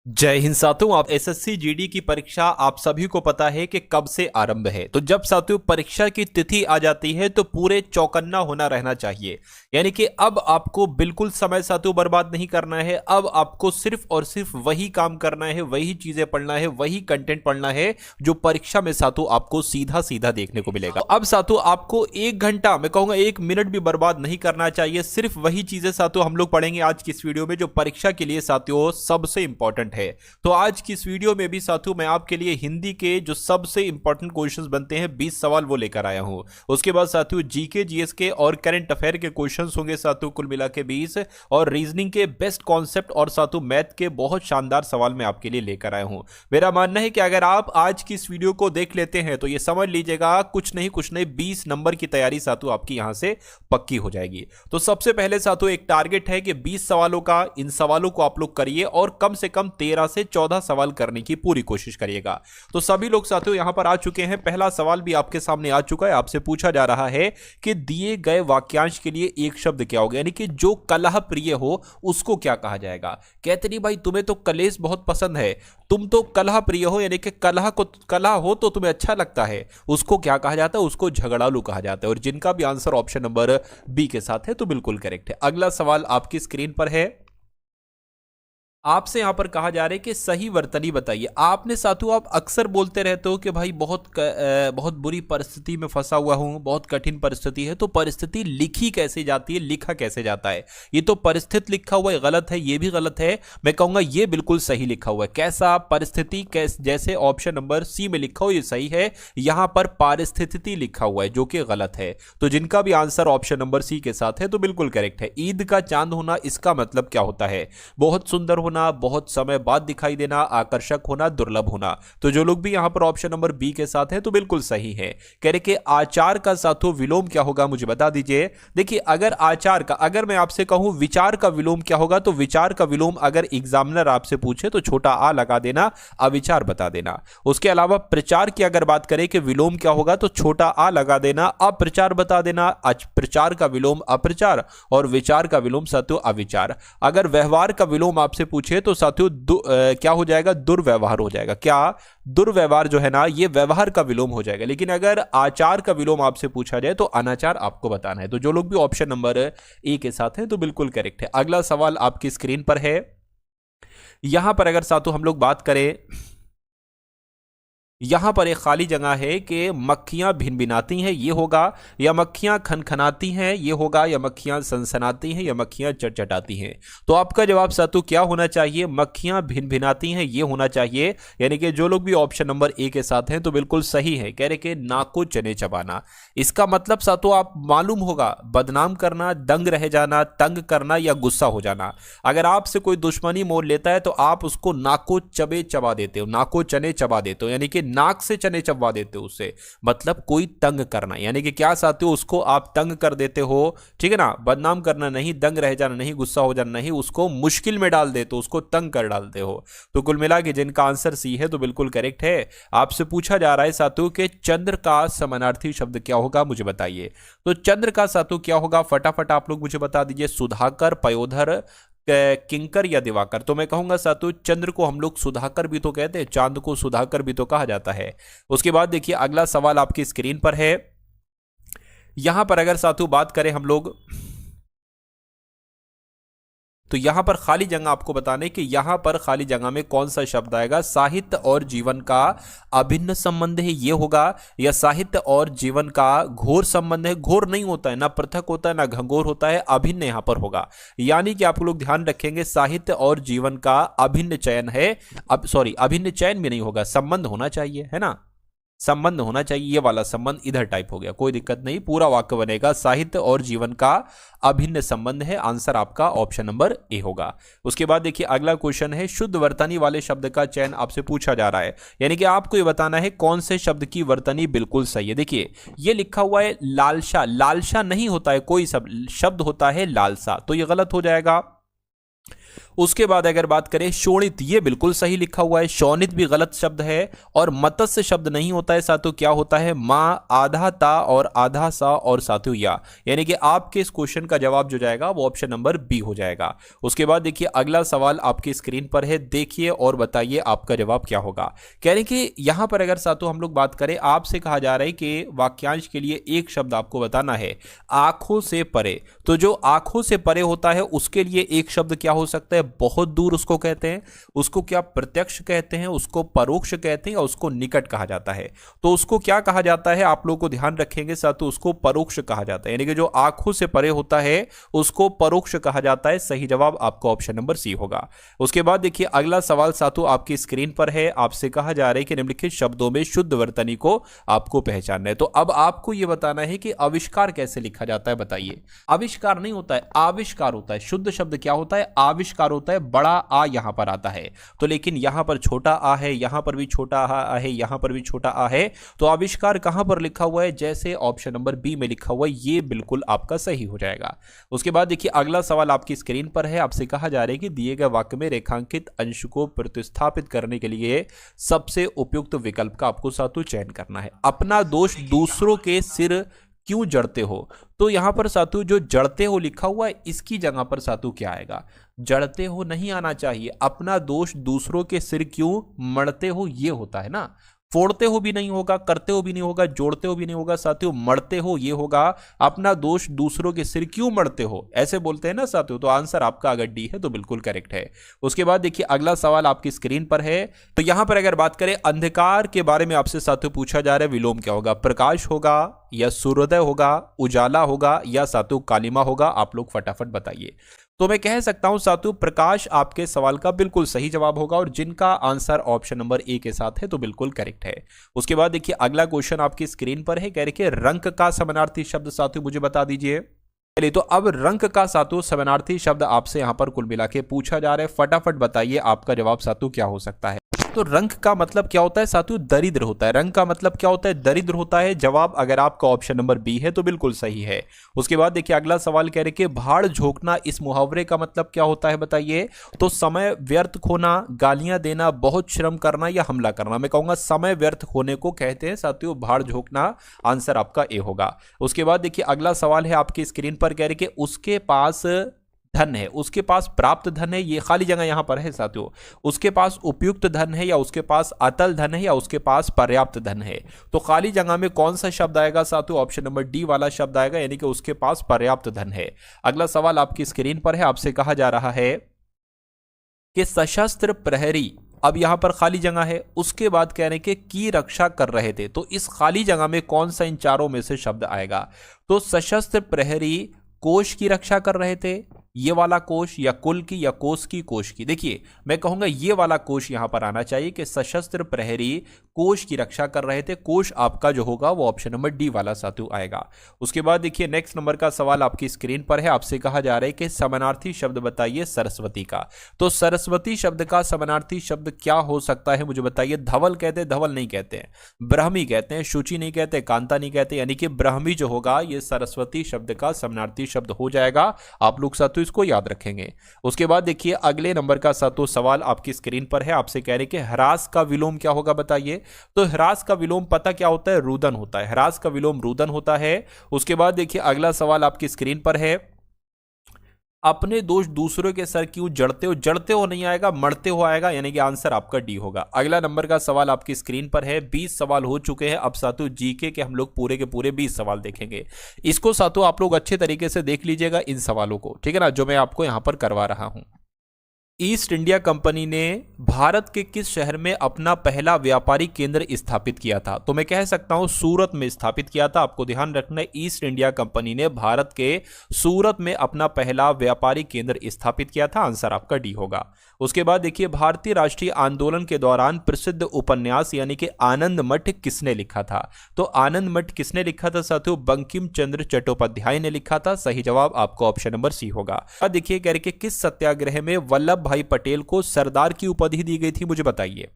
जय हिंद साथियों। आप एसएससी जीडी की परीक्षा आप सभी को पता है कि कब से आरंभ है। तो जब साथियों परीक्षा की तिथि आ जाती है तो पूरे चौकन्ना होना रहना चाहिए। यानी कि अब आपको बिल्कुल समय साथियों बर्बाद नहीं करना है। अब आपको सिर्फ और सिर्फ वही काम करना है, वही चीजें पढ़ना है, वही कंटेंट पढ़ना है जो परीक्षा में साथियों आपको सीधा सीधा देखने को मिलेगा। अब साथियों आपको 1 घंटा, मैं कहूंगा 1 मिनट भी बर्बाद नहीं करना चाहिए। सिर्फ वही चीजें साथियों हम लोग पढ़ेंगे आज की इस वीडियो में जो परीक्षा के लिए साथियों सबसे इंपॉर्टेंट है। तो आज की इस वीडियो में भी साथियों मैं आपके लिए हिंदी के जो सबसे इंपॉर्टेंट क्वेश्चंस बनते हैं 20 सवाल वो लेकर आया हूं। उसके बाद साथियों जीके जीएस के और करंट अफेयर के क्वेश्चंस होंगे साथियों कुल मिला के 20, और रीजनिंग के बेस्ट कॉन्सेप्ट और साथियों मैथ के बहुत शानदार सवाल मैं आपके लिए लेकर आया हूं। मेरा मानना है कि अगर आप आज की इस वीडियो को देख लेते हैं तो ये समझ लीजिएगा कुछ नहीं 20 नंबर की तैयारी साथियों आपकी यहां से पक्की हो जाएगी। तो सबसे पहले साथियों एक टारगेट है कि 20 सवालों का, इन सवालों को आप लोग करिए और कम से कम 13 से 14 सवाल करने की पूरी कोशिश करिएगा। तो सभी लोग साथियों यहां पर आ चुके हैं। पहला सवाल भी आपके सामने आ चुका है। आपसे पूछा जा रहा है कि दिए गए वाक्यांश के लिए एक शब्द क्या होगा, यानी कि जो कलह प्रिय हो उसको क्या कहा जाएगा। कहते नहीं भाई तुम्हें तो कलेश बहुत पसंद है, तुम तो कलह प्रिय हो, यानी कि कलह हो तो तुम्हें अच्छा लगता है, उसको क्या कहा जाता है, उसको झगड़ालू कहा जाता है। और जिनका भी आंसर ऑप्शन नंबर बी के साथ है तो बिल्कुल करेक्ट है। अगला सवाल आपकी स्क्रीन पर है। आपसे यहां पर कहा जा रहा है कि सही वर्तनी बताइए। आपने साथियों आप अक्सर बोलते रहते हो कि भाई बहुत बुरी परिस्थिति में फंसा हुआ हूं, बहुत कठिन परिस्थिति है। तो परिस्थिति लिखी कैसे जाती है, लिखा कैसे जाता है? ये तो परिस्थिति लिखा हुआ है गलत है, ये भी गलत है। मैं कहूंगा ये बिल्कुल सही लिखा हुआ है। कैसा? परिस्थिति, जैसे ऑप्शन नंबर सी में लिखा हो ये सही है। यहां पर पारिस्थिति लिखा हुआ है जो कि गलत है। तो जिनका भी आंसर ऑप्शन नंबर सी के साथ है तो बिल्कुल करेक्ट है। ईद का चांद होना, इसका मतलब क्या होता है? बहुत सुंदर होना, बहुत समय बाद दिखाई देना, आकर्षक होना, दुर्लभ होना। तो जो लोग भी यहां पर ऑप्शन नंबर बी के साथ हैं तो बिल्कुल सही है। कह रहे कि आचार का साथियों विलोम क्या होगा, मुझे बता दीजिए। देखिए अगर आचार का, अगर मैं आपसे कहूं विचार का विलोम क्या होगा, तो विचार का विलोम अगर एग्जामिनर आपसे पूछे तो छोटा आ लगा देना, अविचार बता देना। उसके अलावा प्रचार की अगर बात करें कि विलोम क्या होगा, तो छोटा आ लगा देना, अप्रचार बता देना। प्रचार का विलोम अप्रचार और विचार का विलोम साथियों अविचार। अगर व्यवहार का विलोम आपसे पूछे तो साथियों क्या हो जाएगा? दुर्व्यवहार हो जाएगा। क्या? दुर्व्यवहार जो है ना ये व्यवहार का विलोम हो जाएगा। लेकिन अगर आचार का विलोम आपसे पूछा जाए तो अनाचार आपको बताना है। तो जो लोग भी ऑप्शन नंबर ए के साथ हैं तो बिल्कुल करेक्ट है। अगला सवाल आपकी स्क्रीन पर है। यहां पर अगर साथियों हम लोग बात करें, यहां पर एक खाली जगह है कि मक्खियां भिनभिनाती हैं ये होगा, या मक्खियां खनखनाती हैं ये होगा, या मक्खियां सनसनाती हैं, या मक्खियां चटचटाती हैं। तो आपका जवाब सातु क्या होना चाहिए? मक्खियां भिनभिनाती हैं ये होना चाहिए। यानी कि जो लोग भी ऑप्शन नंबर ए के साथ हैं तो बिल्कुल सही है। कह रहे कि नाको चने चबाना, इसका मतलब सातु आप मालूम होगा बदनाम करना, दंग रह जाना, तंग करना या गुस्सा हो जाना। अगर आपसे कोई दुश्मनी मोल लेता है तो आप उसको नाको चबे चबा देते हो, नाको चने चबा देते हो, यानी कि नाक से चने चबवा देते हो उससे, मतलब कोई तंग करना। यानी कि क्या साथियों उसको आप तंग कर देते हो, ठीक है ना। बदनाम करना नहीं, दंग रह जाना नहीं, गुस्सा हो जाना नहीं, उसको मुश्किल में डाल देते हो, उसको तंग कर डालते हो। तो कुल मिला के जिनका आंसर सी है तो बिल्कुल करेक्ट है। आपसे पूछा जा रहा है साथियों कि चंद्र का समानार्थी शब्द क्या होगा, मुझे बताइए। तो चंद्र का साथियों क्या होगा, फटाफट आप लोग मुझे बता दीजिए। सुधाकर, पयोधर, किंकर या दिवाकर। तो मैं कहूंगा साथियों चंद्र को हम लोग सुधाकर भी तो कहते हैं, चांद को सुधाकर भी तो कहा जाता है। उसके बाद देखिए अगला सवाल आपकी स्क्रीन पर है। यहां पर अगर साथियों बात करें हम लोग, तो यहां पर खाली जगह आपको बताने कि यहां पर खाली जगह में कौन सा शब्द आएगा। साहित्य और जीवन का अभिन्न संबंध है ये होगा, या साहित्य और जीवन का घोर संबंध है। घोर नहीं होता है, ना पृथक होता है, ना घंघोर होता है, अभिन्न यहां पर होगा। यानी कि आप लोग ध्यान रखेंगे साहित्य और जीवन का अभिन्न चयन है। अब सॉरी, अभिन्न चयन भी नहीं होगा, संबंध होना चाहिए, है ना, संबंध होना चाहिए। ये वाला संबंध इधर टाइप हो गया, कोई दिक्कत नहीं, पूरा वाक्य बनेगा साहित्य और जीवन का अभिन्न संबंध है। आंसर आपका ऑप्शन नंबर ए होगा। उसके बाद देखिए अगला क्वेश्चन है, शुद्ध वर्तनी वाले शब्द का चयन आपसे पूछा जा रहा है। यानी कि आपको ये बताना है कौन से शब्द की वर्तनी बिल्कुल सही है। देखिए ये लिखा हुआ है लालसा, लालसा नहीं होता है कोई शब्द होता है लालसा, तो ये गलत हो जाएगा। उसके बाद अगर बात करें शोणित, ये बिल्कुल सही लिखा हुआ है। शोणित भी गलत शब्द है और मत्स्य शब्द नहीं होता है साथियों, क्या होता है माँ, आधा ता और आधा सा और साथियों या, यानी कि आपके इस क्वेश्चन का जवाब जो जाएगा वो ऑप्शन नंबर बी हो जाएगा। उसके बाद देखिए अगला सवाल आपकी स्क्रीन पर है, देखिए और बताइए आपका जवाब क्या होगा। कह रहे कि यहां पर अगर साथियों हम लोग बात करें, आपसे कहा जा रहा है कि वाक्यांश के लिए एक शब्द आपको बताना है, आंखों से परे। तो जो आंखों से परे होता है उसके लिए एक शब्द क्या हो सकता है, बहुत दूर उसको कहते हैं, उसको क्या प्रत्यक्ष कहते हैं, उसको परोक्ष कहते हैं, और उसको निकट कहा जाता है। तो उसको क्या कहा जाता है आप लोग को ध्यान रखेंगे साथियों, उसको परोक्ष कहा जाता है, यानी कि जो आंखों से परे होता है उसको परोक्ष कहा जाता है। सही जवाब आपका ऑप्शन नंबर सी होगा। उसके बाद देखिए अगला सवाल साथियों आपकी स्क्रीन पर है, आपसे कहा जा रहा है कि निम्नलिखित शब्दों में शुद्ध वर्तनी को आपको पहचानना है। तो अब आपको यह बताना है कि आविष्कार कैसे लिखा जाता है, बताइए। आविष्कार नहीं होता है, आविष्कार होता है। शुद्ध शब्द क्या होता है, आविष्कार होता है, बड़ा आ यहां पर आता है। तो लेकिन यहां पर छोटा आ है, यहां पर भी छोटा आ है, यहां पर भी छोटा आ है, तो आविष्कार कहां पर लिखा हुआ है, जैसे ऑप्शन नंबर बी में लिखा हुआ है, ये बिल्कुल आपका सही हो जाएगा। उसके बाद देखिए अगला सवाल आपकी स्क्रीन पर है, आपसे कहा जा रहा है कि दिए गए वाक्य में रेखांकित अंश को प्रतिस्थापित करने के लिए सबसे उपयुक्त विकल्प का आपको साथियों चयन करना है। अपना दोष दूसरों के सिर क्यों जड़ते हो, तो यहां पर साथियों जो जड़ते हो लिखा हुआ है इसकी जगह पर साथियों क्या आएगा, जड़ते हो नहीं आना चाहिए। अपना दोष दूसरों के सिर क्यों मढ़ते हो ये होता है ना, फोड़ते हो भी नहीं होगा, करते हो भी नहीं होगा, जोड़ते हो भी नहीं होगा साथियों, मढ़ते हो ये होगा। अपना दोष दूसरों के सिर क्यों मढ़ते हो ऐसे बोलते हैं ना साथियों, तो आंसर आपका अगर डी है तो बिल्कुल करेक्ट है। उसके बाद देखिए अगला सवाल आपकी स्क्रीन पर है, तो यहां पर अगर बात करें अंधकार के बारे में आपसे साथियों पूछा जा रहा है, विलोम क्या होगा, प्रकाश होगा या सूर्योदय होगा, उजाला होगा या साथियों कालिमा होगा, आप लोग फटाफट बताइए। तो मैं कह सकता हूं साथियों प्रकाश आपके सवाल का बिल्कुल सही जवाब होगा, और जिनका आंसर ऑप्शन नंबर ए के साथ है तो बिल्कुल करेक्ट है। उसके बाद देखिए अगला क्वेश्चन आपकी स्क्रीन पर है, कह रहे कि रंग का समानार्थी शब्द साथियों मुझे बता दीजिए। चलिए तो अब रंग का साथियों समानार्थी शब्द आपसे यहां पर कुल मिला के पूछा जा रहा है, फटाफट बताइए आपका जवाब साथियों क्या हो सकता है। तो रंग का मतलब क्या होता है साथियों, दरिद्र होता है। रंग का मतलब क्या होता है, दरिद्र होता है। जवाब अगर आपका ऑप्शन नंबर बी है तो बिल्कुल सही है। उसके बाद देखिए अगला सवाल कह रहे कि भाड़ झोंकना, इस मुहावरे का मतलब क्या होता है बताइए। तो समय व्यर्थ खोना, गालियां देना, बहुत श्रम करना या हमला करना। मैं कहूंगा समय व्यर्थ खोने को कहते हैं साथियों भाड़ झोंकना, आंसर आपका ए होगा। उसके बाद देखिए अगला सवाल है आपकी स्क्रीन पर, कह रहे कि उसके पास धन है, उसके पास प्राप्त धन है, ये खाली जगह यहां पर है साथियों। उसके पास उपयुक्त धन है या उसके पास अतल धन है या उसके पास पर्याप्त धन है। तो खाली जगह में कौन सा शब्द आएगा साथियों, ऑप्शन नंबर डी वाला शब्द आएगा, यानी कि उसके पास पर्याप्त धन है। अगला सवाल आपकी स्क्रीन पर है, आपसे कहा जा रहा है कि सशस्त्र प्रहरी, अब यहां पर खाली जगह है, उसके बाद कह रहे हैं कि रक्षा कर रहे थे। तो इस खाली जगह में कौन सा इन चारों में से शब्द आएगा। तो सशस्त्र प्रहरी कोष की रक्षा कर रहे थे, ये वाला कोष, या कुल की, या कोष की, कोष की। देखिए मैं कहूंगा ये वाला कोष यहां पर आना चाहिए कि सशस्त्र प्रहरी कोष की रक्षा कर रहे थे। कोष आपका जो होगा वो ऑप्शन नंबर डी वाला साथियों आएगा। उसके बाद देखिए नेक्स्ट नंबर का सवाल आपकी स्क्रीन पर है, आपसे कहा जा रहा है कि समानार्थी शब्द बताइए सरस्वती का। तो सरस्वती शब्द का समानार्थी शब्द क्या हो सकता है मुझे बताइए। धवल कहते हैं, धवल नहीं कहते हैं, ब्राह्मी कहते हैं, शुचि नहीं कहते, कांता नहीं कहते, यानी कि ब्राह्मी जो होगा ये सरस्वती शब्द का समानार्थी शब्द हो जाएगा। आप लोग साथियों इसको याद रखेंगे। उसके बाद देखिए अगले नंबर का सातों सवाल आपकी स्क्रीन पर है, आपसे कह रहे कि ह्रास का विलोम क्या होगा बताइए। तो ह्रास का विलोम पता क्या होता है, रुदन होता है। ह्रास का विलोम रुदन होता है। उसके बाद देखिए अगला सवाल आपकी स्क्रीन पर है, अपने दोष दूसरों के सर क्यों जड़ते हो। जड़ते हो नहीं आएगा, मरते हो आएगा, यानी कि आंसर आपका डी होगा। अगला नंबर का सवाल आपकी स्क्रीन पर है, 20 सवाल हो चुके हैं। अब साथियों जीके के हम लोग पूरे के पूरे 20 सवाल देखेंगे। इसको साथियों आप लोग अच्छे तरीके से देख लीजिएगा इन सवालों को, ठीक है ना, जो मैं आपको यहां पर करवा रहा हूं। ईस्ट इंडिया कंपनी ने भारत के किस शहर में अपना पहला व्यापारिक केंद्र स्थापित किया था। तो मैं कह सकता हूं सूरत में स्थापित किया था। आपको ध्यान रखना है, ईस्ट इंडिया कंपनी ने भारत के सूरत में अपना पहला व्यापारिक केंद्र स्थापित किया था। आंसर आपका डी होगा। उसके बाद देखिए भारतीय राष्ट्रीय आंदोलन के दौरान प्रसिद्ध उपन्यास यानी कि आनंद मठ किसने लिखा था। तो आनंद मठ किसने लिखा था साथियों, बंकिम चंद्र चट्टोपाध्याय ने लिखा था। सही जवाब आपको ऑप्शन नंबर सी होगा। अब देखिए कह रहे कि किस सत्याग्रह में वल्लभ भाई पटेल को सरदार की उपाधि दी गई थी, मुझे बताइए।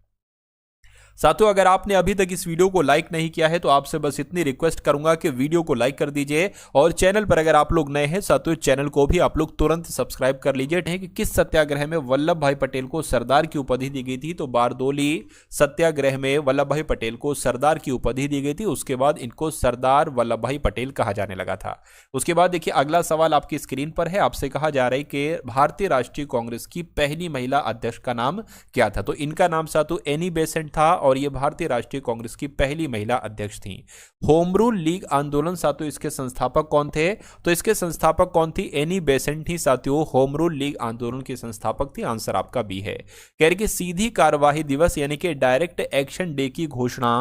साथियों अगर आपने अभी तक इस वीडियो को लाइक नहीं किया है तो आपसे बस इतनी रिक्वेस्ट करूंगा कि वीडियो को लाइक कर दीजिए, और चैनल पर अगर आप लोग नए हैं साथियों चैनल को भी आप लोग तुरंत सब्सक्राइब कर लीजिए। कि किस सत्याग्रह में वल्लभ भाई पटेल को सरदार की उपाधि दी गई थी? तो बारदोली सत्याग्रह में वल्लभ भाई पटेल को सरदार की उपाधि दी गई थी, उसके बाद इनको सरदार वल्लभ भाई पटेल कहा जाने लगा था। उसके बाद देखिए अगला सवाल आपकी स्क्रीन पर है, आपसे कहा जा रहा है कि भारतीय राष्ट्रीय कांग्रेस की पहली महिला अध्यक्ष का नाम क्या था? तो इनका नाम साथियों एनी बेसेंट था, और यह भारतीय राष्ट्रीय कांग्रेस की पहली महिला अध्यक्ष थी। होम रूल लीग आंदोलन साथियों इसके संस्थापक कौन थे? तो इसके संस्थापक कौन थी? एनी बेसेंट थी साथियों, होम रूल लीग आंदोलन की संस्थापक थी। आंसर आपका बी है। कह रहे कि सीधी कार्यवाही दिवस यानी कि डायरेक्ट एक्शन डे की घोषणा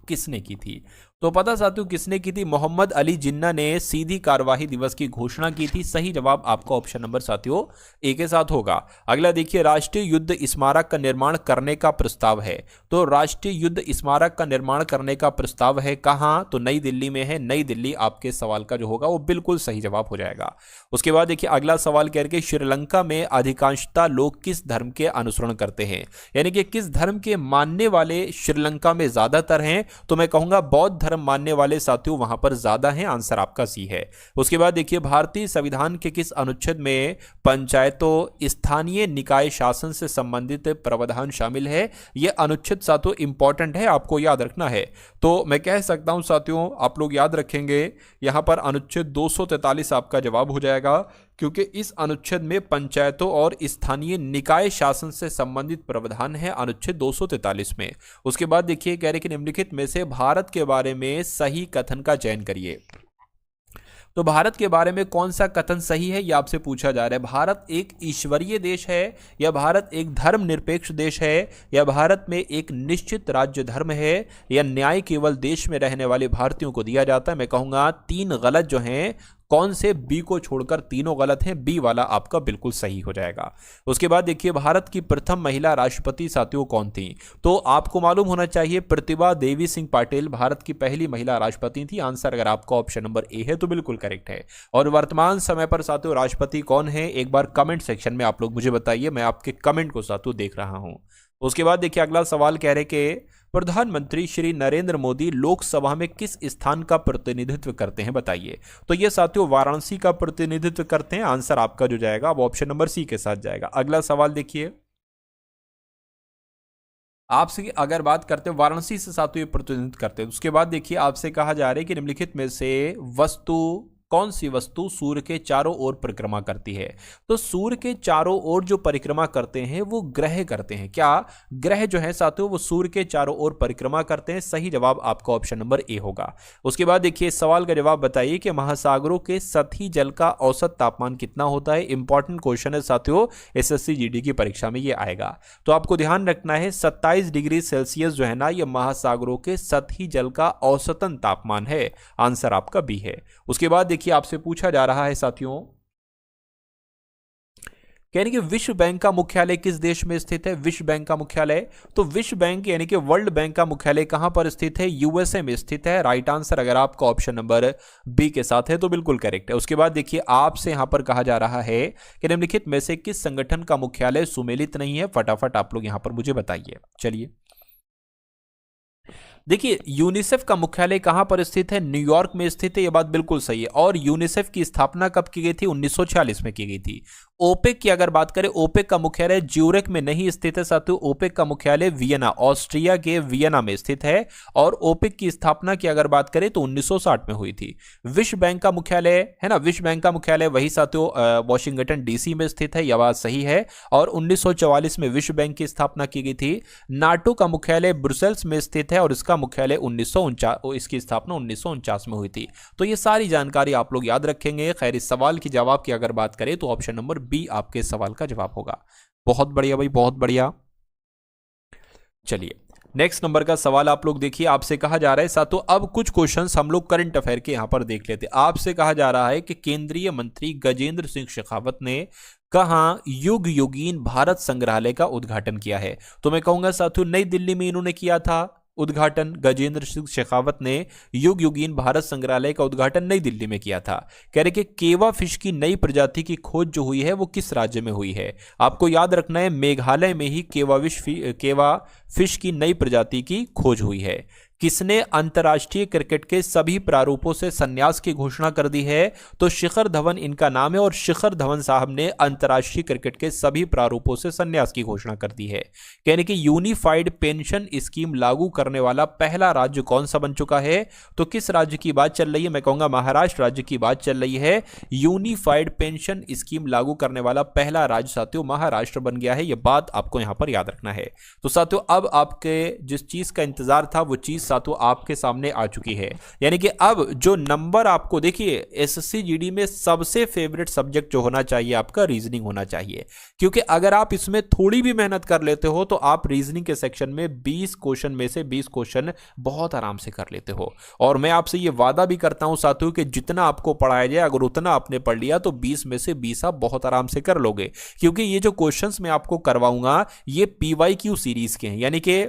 किसने की थी? तो पता साथियों किसने की थी? मोहम्मद अली जिन्ना ने सीधी कार्यवाही दिवस की घोषणा की थी। सही जवाब आपका ऑप्शन नंबर साथियों ए के साथ होगा। अगला देखिए राष्ट्रीय युद्ध स्मारक का निर्माण करने का प्रस्ताव है। तो राष्ट्रीय युद्ध स्मारक का निर्माण करने का प्रस्ताव है कहां? तो नई दिल्ली में है। नई दिल्ली आपके सवाल का जो होगा वो बिल्कुल सही जवाब हो जाएगा। उसके बाद देखिए अगला सवाल कह रहे श्रीलंका में अधिकांशतः लोग किस धर्म के अनुसरण करते हैं? यानी कि किस धर्म के मानने वाले श्रीलंका में ज्यादातर हैं? तो मैं कहूंगा बौद्ध धर्म मानने वाले साथियों वहां पर ज्यादा हैं। आंसर आपका सी है। उसके बाद देखिए भारतीय संविधान के किस अनुच्छेद में पंचायतों स्थानीय निकाय शासन से संबंधित प्रावधान शामिल है? यह अनुच्छेद साथियों इंपॉर्टेंट है, आपको याद रखना है। तो मैं कह सकता हूं साथियों आप लोग याद रखेंगे, यहां पर अनुच्छेद 243 आपका जवाब हो जाएगा, क्योंकि इस अनुच्छेद में पंचायतों और स्थानीय निकाय शासन से संबंधित प्रावधान है अनुच्छेद 243 में। उसके बाद देखिए कह रहे कि निम्नलिखित में से भारत के बारे में सही कथन का चयन करिए। तो भारत के बारे में कौन सा कथन सही है यह आपसे पूछा जा रहा है। भारत एक ईश्वरीय देश है, या भारत एक धर्मनिरपेक्ष देश है, या भारत में एक निश्चित राज्य धर्म है, या न्याय केवल देश में रहने वाले भारतीयों को दिया जाता है? मैं कहूंगा तीन गलत जो हैं, कौन से? बी को छोड़कर तीनों गलत हैं, बी वाला आपका बिल्कुल सही हो जाएगा। उसके बाद देखिए भारत की प्रथम महिला राष्ट्रपति साथियों कौन थी? तो आपको मालूम होना चाहिए प्रतिभा देवी सिंह पाटिल भारत की पहली महिला राष्ट्रपति थी। आंसर अगर आपका ऑप्शन नंबर ए है तो बिल्कुल करेक्ट है। और वर्तमान समय पर साथियों राष्ट्रपति कौन है? एक बार कमेंट सेक्शन में आप लोग मुझे बताइए, मैं आपके कमेंट को साथियों देख रहा हूं। उसके बाद देखिए अगला सवाल कह रहे कि प्रधानमंत्री श्री नरेंद्र मोदी लोकसभा में किस स्थान का प्रतिनिधित्व करते हैं? बताइए। तो ये साथियों वाराणसी का प्रतिनिधित्व करते हैं। आंसर आपका जो जाएगा वो ऑप्शन नंबर सी के साथ जाएगा। अगला सवाल देखिए, आपसे अगर बात करते हैं वाराणसी से साथियों ये प्रतिनिधित्व करते हैं। उसके बाद देखिए आपसे कहा जा रहा है कि निम्नलिखित में से वस्तु कौन सी वस्तु सूर्य के चारों ओर परिक्रमा करती है? तो सूर्य के चारों ओर जो परिक्रमा करते हैं वो ग्रह करते हैं। क्या ग्रह जो है साथियों वो सूर्य के चारों ओर परिक्रमा करते हैं? सही जवाब आपका ऑप्शन नंबर ए होगा। उसके बाद देखिए इस सवाल का जवाब बताइए कि महासागरों के सतही जल का औसत तापमान कितना होता है? इंपॉर्टेंट क्वेश्चन है साथियों, एसएससी जीडी की परीक्षा में ये आएगा। तो आपको ध्यान रखना है 27 डिग्री सेल्सियस जो है ना ये महासागरों के सतही जल का औसतन तापमान है। आंसर आपका बी है। उसके बाद देखिए आपसे पूछा जा रहा है साथियों, यानी कि विश्व बैंक का मुख्यालय किस देश में स्थित है? विश्व बैंक का मुख्यालय, तो विश्व बैंक यानी कि वर्ल्ड बैंक का मुख्यालय कहां पर स्थित है? यूएसए में स्थित है। राइट आंसर अगर आपका ऑप्शन नंबर बी के साथ है तो बिल्कुल करेक्ट है। उसके बाद देखिए आपसे यहां पर कहा जा रहा है कि निम्नलिखित में से किस संगठन का मुख्यालय सुमेलित नहीं है? फटाफट आप लोग यहां पर मुझे बताइए। चलिए देखिए यूनिसेफ का मुख्यालय कहां पर स्थित है? न्यूयॉर्क में स्थित है, यह बात बिल्कुल सही है। और यूनिसेफ की स्थापना कब की गई थी? 1946 में की गई थी। ओपेक की अगर बात करें, ओपेक का मुख्यालय ज्यूरिक में नहीं स्थित है साथियों, ओपेक का मुख्यालय वियना ऑस्ट्रिया के वियना में स्थित है। और ओपेक की स्थापना की अगर बात करें तो 1960 में हुई थी। विश्व बैंक का मुख्यालय है ना, विश्व बैंक का मुख्यालय वही साथियों वॉशिंगटन डीसी में स्थित है, यह बात सही है। और 1944 में विश्व बैंक की स्थापना की गई थी। नाटो का मुख्यालय ब्रुसेल्स में स्थित है और इसका मुख्यालय 1949 इसकी स्थापना 1949 में हुई थी। तो ये सारी जानकारी आप लोग याद रखेंगे। खैर इस सवाल की जवाब की अगर बात करें तो ऑप्शन नंबर बी आपके सवाल का जवाब होगा। बहुत बढ़िया भाई, बहुत बढ़िया। चलिए नेक्स्ट नंबर का सवाल आप लोग देखिए, आपसे कहा जा रहा है साथियों, अब कुछ क्वेश्चंस हम लोग करंट अफेयर के यहां पर देख लेते हैं। आपसे कहा जा रहा है कि केंद्रीय मंत्री गजेंद्र सिंह शेखावत ने कहां युग युगीन भारत संग्रहालय का उद्घाटन किया है? तो मैं कहूंगा साथियों नई दिल्ली में इन्होंने किया था, उद्घाटन गजेंद्र सिंह शेखावत ने युग युगीन भारत संग्रहालय का उद्घाटन नई दिल्ली में किया था। कह रहे कि केवा फिश की नई प्रजाति की खोज जो हुई है वो किस राज्य में हुई है? आपको याद रखना है मेघालय में ही केवा फिश की नई प्रजाति की खोज हुई है। किसने अंतर्राष्ट्रीय क्रिकेट के सभी प्रारूपों से संन्यास की घोषणा कर दी है? तो शिखर धवन इनका नाम है और शिखर धवन साहब ने अंतर्राष्ट्रीय क्रिकेट के सभी प्रारूपों से संन्यास की घोषणा कर दी है। यानी कि यूनिफाइड पेंशन स्कीम लागू करने वाला पहला राज्य कौन सा बन चुका है? तो किस राज्य की बात चल रही है? मैं कहूंगा महाराष्ट्र राज्य की बात चल रही है। यूनिफाइड पेंशन स्कीम लागू करने वाला पहला राज्य साथियों महाराष्ट्र बन गया है। यह बात आपको यहां पर याद रखना है। तो साथियों अब आपके जिस चीज का इंतजार था वो चीज साथियों आपके सामने आ चुकी है। यानी कि अब जो नंबर आपको देखिए एसएससी जीडी में सबसे फेवरेट सब्जेक्ट जो होना चाहिए आपका रीजनिंग होना चाहिए, क्योंकि अगर आप इसमें थोड़ी भी मेहनत कर लेते हो तो आप रीजनिंग के सेक्शन में 20 क्वेश्चन में से 20 क्वेश्चन बहुत आराम से कर लेते हो। और मैं आपसे ये वादा भी करता हूं साथियों कि जितना आपको पढ़ाया जाए अगर उतना आपने पढ़ लिया तो 20 में से 20 आप बहुत आराम से कर लोगे, क्योंकि ये जो क्वेश्चंस मैं आपको करवाऊंगा ये पीवाईक्यू सीरीज के हैं। यानी कि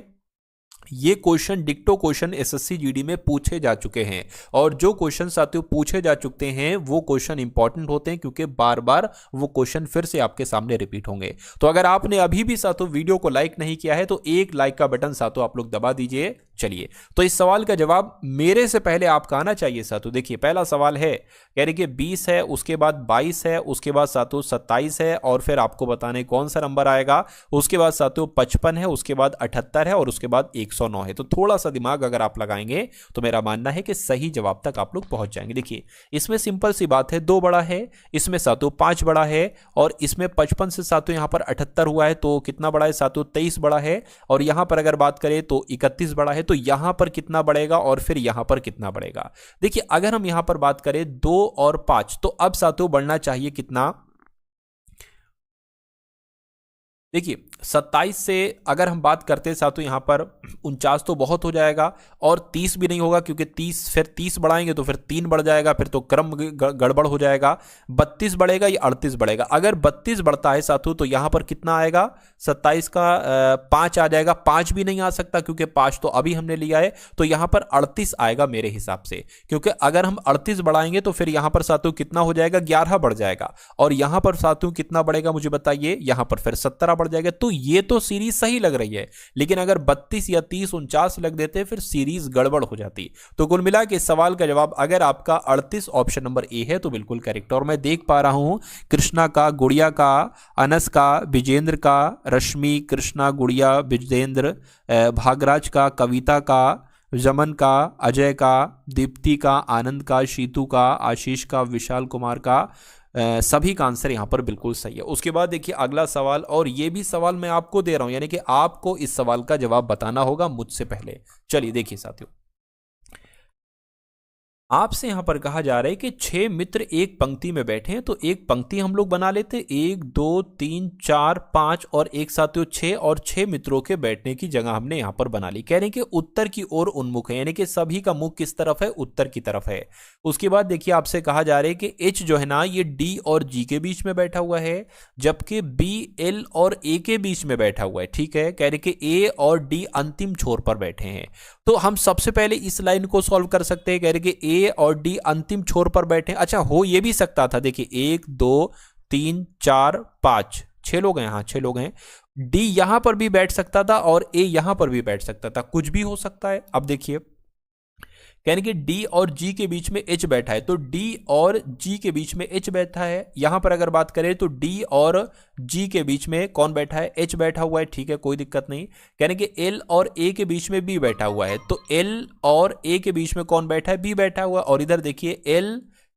ये क्वेश्चन डिक्टो क्वेश्चन एसएससी जीडी में पूछे जा चुके हैं और जो क्वेश्चन साथियों पूछे जा चुके हैं वो क्वेश्चन इंपॉर्टेंट होते हैं क्योंकि बार बार वो क्वेश्चन फिर से आपके सामने रिपीट होंगे। तो अगर आपने अभी भी साथियों वीडियो को लाइक नहीं किया है तो एक लाइक का बटन साथियों आप लोग दबा दीजिए। चलिए तो इस सवाल का जवाब मेरे से पहले आपका आना चाहिए साथियों। देखिए पहला सवाल है यानी कि 20 है, उसके बाद 22 है, उसके बाद साथियों 27 है और फिर आपको बताने कौन सा नंबर आएगा। उसके बाद साथियों 55 है, उसके बाद 78 है और उसके बाद 109 है। तो थोड़ा सा दिमाग अगर आप लगाएंगे तो मेरा मानना है कि सही जवाब तक आप लोग पहुंच जाएंगे। देखिए इसमें सिंपल सी बात है 2 बड़ा है, इसमें साथियों 5 बड़ा है और इसमें 55 से साथियों यहां पर 78 हुआ है तो कितना बड़ा है साथियों 23 बड़ा है और यहां पर अगर बात करें तो 31 बड़ा है। तो यहां पर कितना बढ़ेगा और फिर यहां पर कितना बढ़ेगा? देखिए अगर हम यहां पर बात करें 2 और 5 तो अब साथियों बढ़ना चाहिए कितना? देखिए 27 से अगर हम बात करते हैं साथियों यहां पर 49 तो बहुत हो जाएगा और 30 भी नहीं होगा क्योंकि 30 फिर 30 बढ़ाएंगे तो फिर 3 बढ़ जाएगा, फिर तो क्रम गड़बड़ हो जाएगा। 32 बढ़ेगा या 38 बढ़ेगा? अगर 32 बढ़ता है साथियों तो यहां पर कितना आएगा? 27 का 5 आ जाएगा। 5 भी नहीं आ सकता क्योंकि 5 तो अभी हमने लिया है, तो यहां पर 38 आएगा मेरे हिसाब से, क्योंकि अगर हम 38 बढ़ाएंगे तो फिर यहां पर साथियों कितना हो जाएगा? 11 बढ़ जाएगा और यहां पर साथियों कितना बढ़ेगा मुझे बताइए? यहां पर फिर 17 बढ़ जाएगा। तो ये तो सीरीज सही लग रही है, लेकिन अगर 32 या 30 49 लग देते फिर सीरीज गड़बड़ हो जाती। तो कुल मिला के इस सवाल का जवाब अगर आपका 38 ऑप्शन नंबर ए है तो बिल्कुल करेक्ट। और मैं देख पा रहा हूं कृष्णा का, गुड़िया का, अनस का, विजेंद्र का, रश्मि, कृष्णा, गुड़िया, विजेंद्र, भागराज का, कविता का, जमन का, अजय का, दीप्ति का, आनंद का, शीतू का, आशीष का, विशाल कुमार का, सभी का आंसर यहां पर बिल्कुल सही है। उसके बाद देखिए अगला सवाल, और ये भी सवाल मैं आपको दे रहा हूं यानी कि आपको इस सवाल का जवाब बताना होगा मुझसे पहले। चलिए देखिए साथियों, आपसे यहां पर कहा जा रहा है कि 6 मित्र एक पंक्ति में बैठे हैं, तो एक पंक्ति हम लोग बना लेते, 1 2 3 4 5 और एक साथियों 6 और 6 मित्रों के बैठने की जगह हमने यहां पर बना ली। कह रहे हैं कि उत्तर की ओर उन्मुख है, यानी कि सभी का मुख किस तरफ है? उत्तर की तरफ है। उसके बाद देखिए आपसे कहा जा रहा है कि एच जो है ना ये डी और जी के बीच में बैठा हुआ है, जबकि बी एल और ए के बीच में बैठा हुआ है। ठीक है, कह रहे कि ए और डी अंतिम छोर पर बैठे हैं। तो हम सबसे पहले इस लाइन को सॉल्व कर सकते हैं। कह रहे कि ए और डी अंतिम छोर पर बैठे। अच्छा हो ये भी सकता था, देखिए 1 2 3 4 5 6 लोग हैं, हाँ 6 लोग हैं। डी यहां पर भी बैठ सकता था और ए यहां पर भी बैठ सकता था, कुछ भी हो सकता है। अब देखिए यानी कि डी और जी के बीच में एच बैठा है, तो डी और जी के बीच में एच बैठा है। यहां पर अगर बात करें तो डी और जी के बीच में कौन बैठा है? एच बैठा हुआ है। ठीक है, कोई दिक्कत नहीं। यानी कि एल और ए के बीच में बी बैठा हुआ है, तो एल और ए के बीच में कौन बैठा है? बी बैठा हुआ है। और इधर देखिए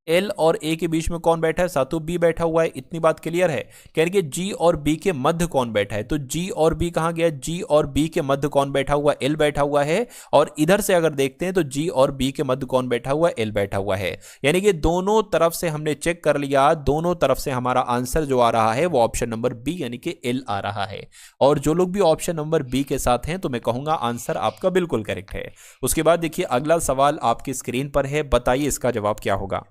एल और ए के बीच में कौन बैठा है? सातों बी बैठा हुआ है। इतनी बात क्लियर है। कह रही कि जी और बी के मध्य कौन बैठा है? तो जी और बी कहां गया? जी और बी के मध्य कौन बैठा हुआ? एल बैठा हुआ है। और इधर से अगर देखते हैं तो जी और बी के मध्य कौन बैठा हुआ? एल बैठा हुआ है। यानी कि दोनों तरफ से हमने चेक कर लिया, दोनों तरफ से हमारा आंसर जो आ रहा है वो ऑप्शन नंबर बी यानी कि एल आ रहा है। और जो लोग भी ऑप्शन नंबर बी के साथ हैं तो मैं कहूंगा आंसर आपका बिल्कुल करेक्ट है। उसके बाद देखिए अगला सवाल आपकी स्क्रीन पर है, बताइए इसका जवाब क्या होगा।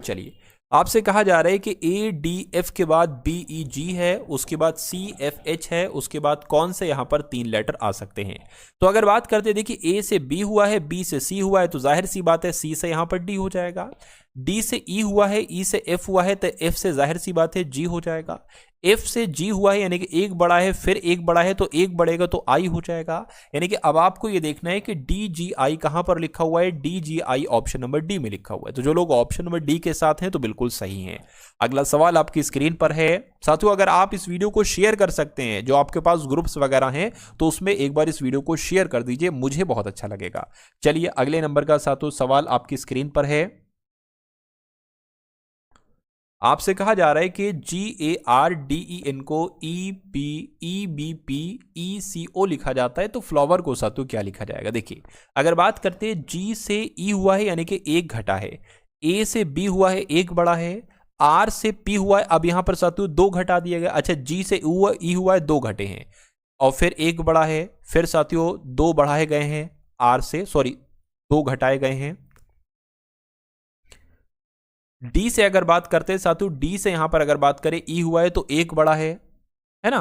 चलिए आपसे कहा जा रहा है कि ए डी एफ के बाद बी ई जी है, उसके बाद सी एफ एच है, उसके बाद कौन से यहां पर 3 लेटर आ सकते हैं। तो अगर बात करते हैं, देखिए ए से बी हुआ है, बी से सी हुआ है, तो जाहिर सी बात है सी से यहां पर डी हो जाएगा। डी से ई हुआ है, ई से एफ हुआ है, तो एफ से जाहिर सी बात है जी हो जाएगा। एफ से जी हुआ है, यानी कि एक बड़ा है, फिर एक बड़ा है, तो एक बढ़ेगा तो आई हो जाएगा। यानी कि अब आपको ये देखना है कि डी जी आई कहां पर लिखा हुआ है, डी जी आई ऑप्शन नंबर डी में लिखा हुआ है। तो जो लोग ऑप्शन नंबर डी के साथ हैं तो बिल्कुल सही हैं। अगला सवाल आपकी स्क्रीन पर है। साथियों, अगर आप इस वीडियो को शेयर कर सकते हैं, जो आपके पास ग्रुप्स वगैरह हैं, तो उसमें एक बार इस वीडियो को शेयर कर दीजिए, मुझे बहुत अच्छा लगेगा। चलिए अगले नंबर का साथियों सवाल आपकी स्क्रीन पर है। आपसे कहा जा रहा है कि GARDEN को EBP लिखा जाता है, तो फ्लावर को साथियों क्या लिखा जाएगा। देखिए अगर बात करते हैं, G से E हुआ है यानी कि एक घटा है, A से B हुआ है एक बड़ा है, R से P हुआ है, अब यहां पर साथियों 2 घटा दिया गया। अच्छा, G से E हुआ है 2 घटे हैं, और फिर एक बड़ा है, फिर साथियों 2 बढ़ाए गए हैं, R से 2 घटाए गए हैं। डी से अगर बात करते हैं साथियों, डी से यहां पर अगर बात करें ई हुआ है तो एक बड़ा है ना,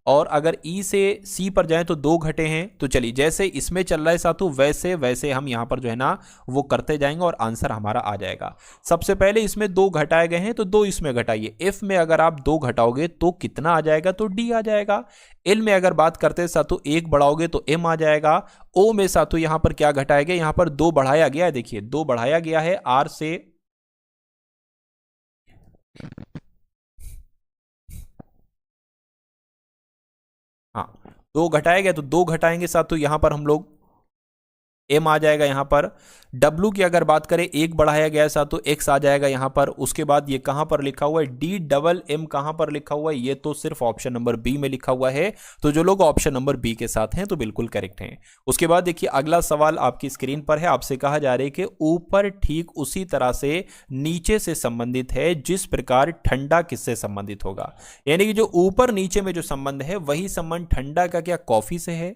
और अगर ई से सी पर जाएं तो 2 घटे हैं। तो चलिए जैसे इसमें चल रहा है साथियों, वैसे वैसे हम यहां पर जो है ना वो करते जाएंगे और आंसर हमारा आ जाएगा। सबसे पहले इसमें 2 घटाए गए हैं तो 2 इसमें घटाइए। एफ में अगर आप 2 घटाओगे तो कितना आ जाएगा, तो डी आ जाएगा। एल में अगर बात करते हैं साथियों, 1 बढ़ाओगे तो एम आ जाएगा। ओ में साथियों यहां पर क्या घटाया गया, यहां पर 2 बढ़ाया गया है, देखिए 2 बढ़ाया गया है आर से, हाँ 2 घटाया गया तो 2 घटाएंगे साथ, तो यहां पर हम लोग एम आ जाएगा। यहां पर डब्लू की अगर बात करें, एक बढ़ाया गया है साथ, तो एक्स आ जाएगा यहां पर। उसके बाद ये कहां पर लिखा हुआ है, डी डबल एम कहां पर लिखा हुआ है, ये तो सिर्फ ऑप्शन नंबर बी में लिखा हुआ है। तो जो लोग ऑप्शन नंबर बी के साथ हैं तो बिल्कुल करेक्ट हैं। उसके बाद देखिए अगला सवाल आपकी स्क्रीन पर है। आपसे कहा जा रहा है कि ऊपर ठीक उसी तरह से नीचे से संबंधित है जिस प्रकार ठंडा किससे संबंधित होगा। यानी कि जो ऊपर नीचे में जो संबंध है, वही संबंध ठंडा का क्या कॉफी से है,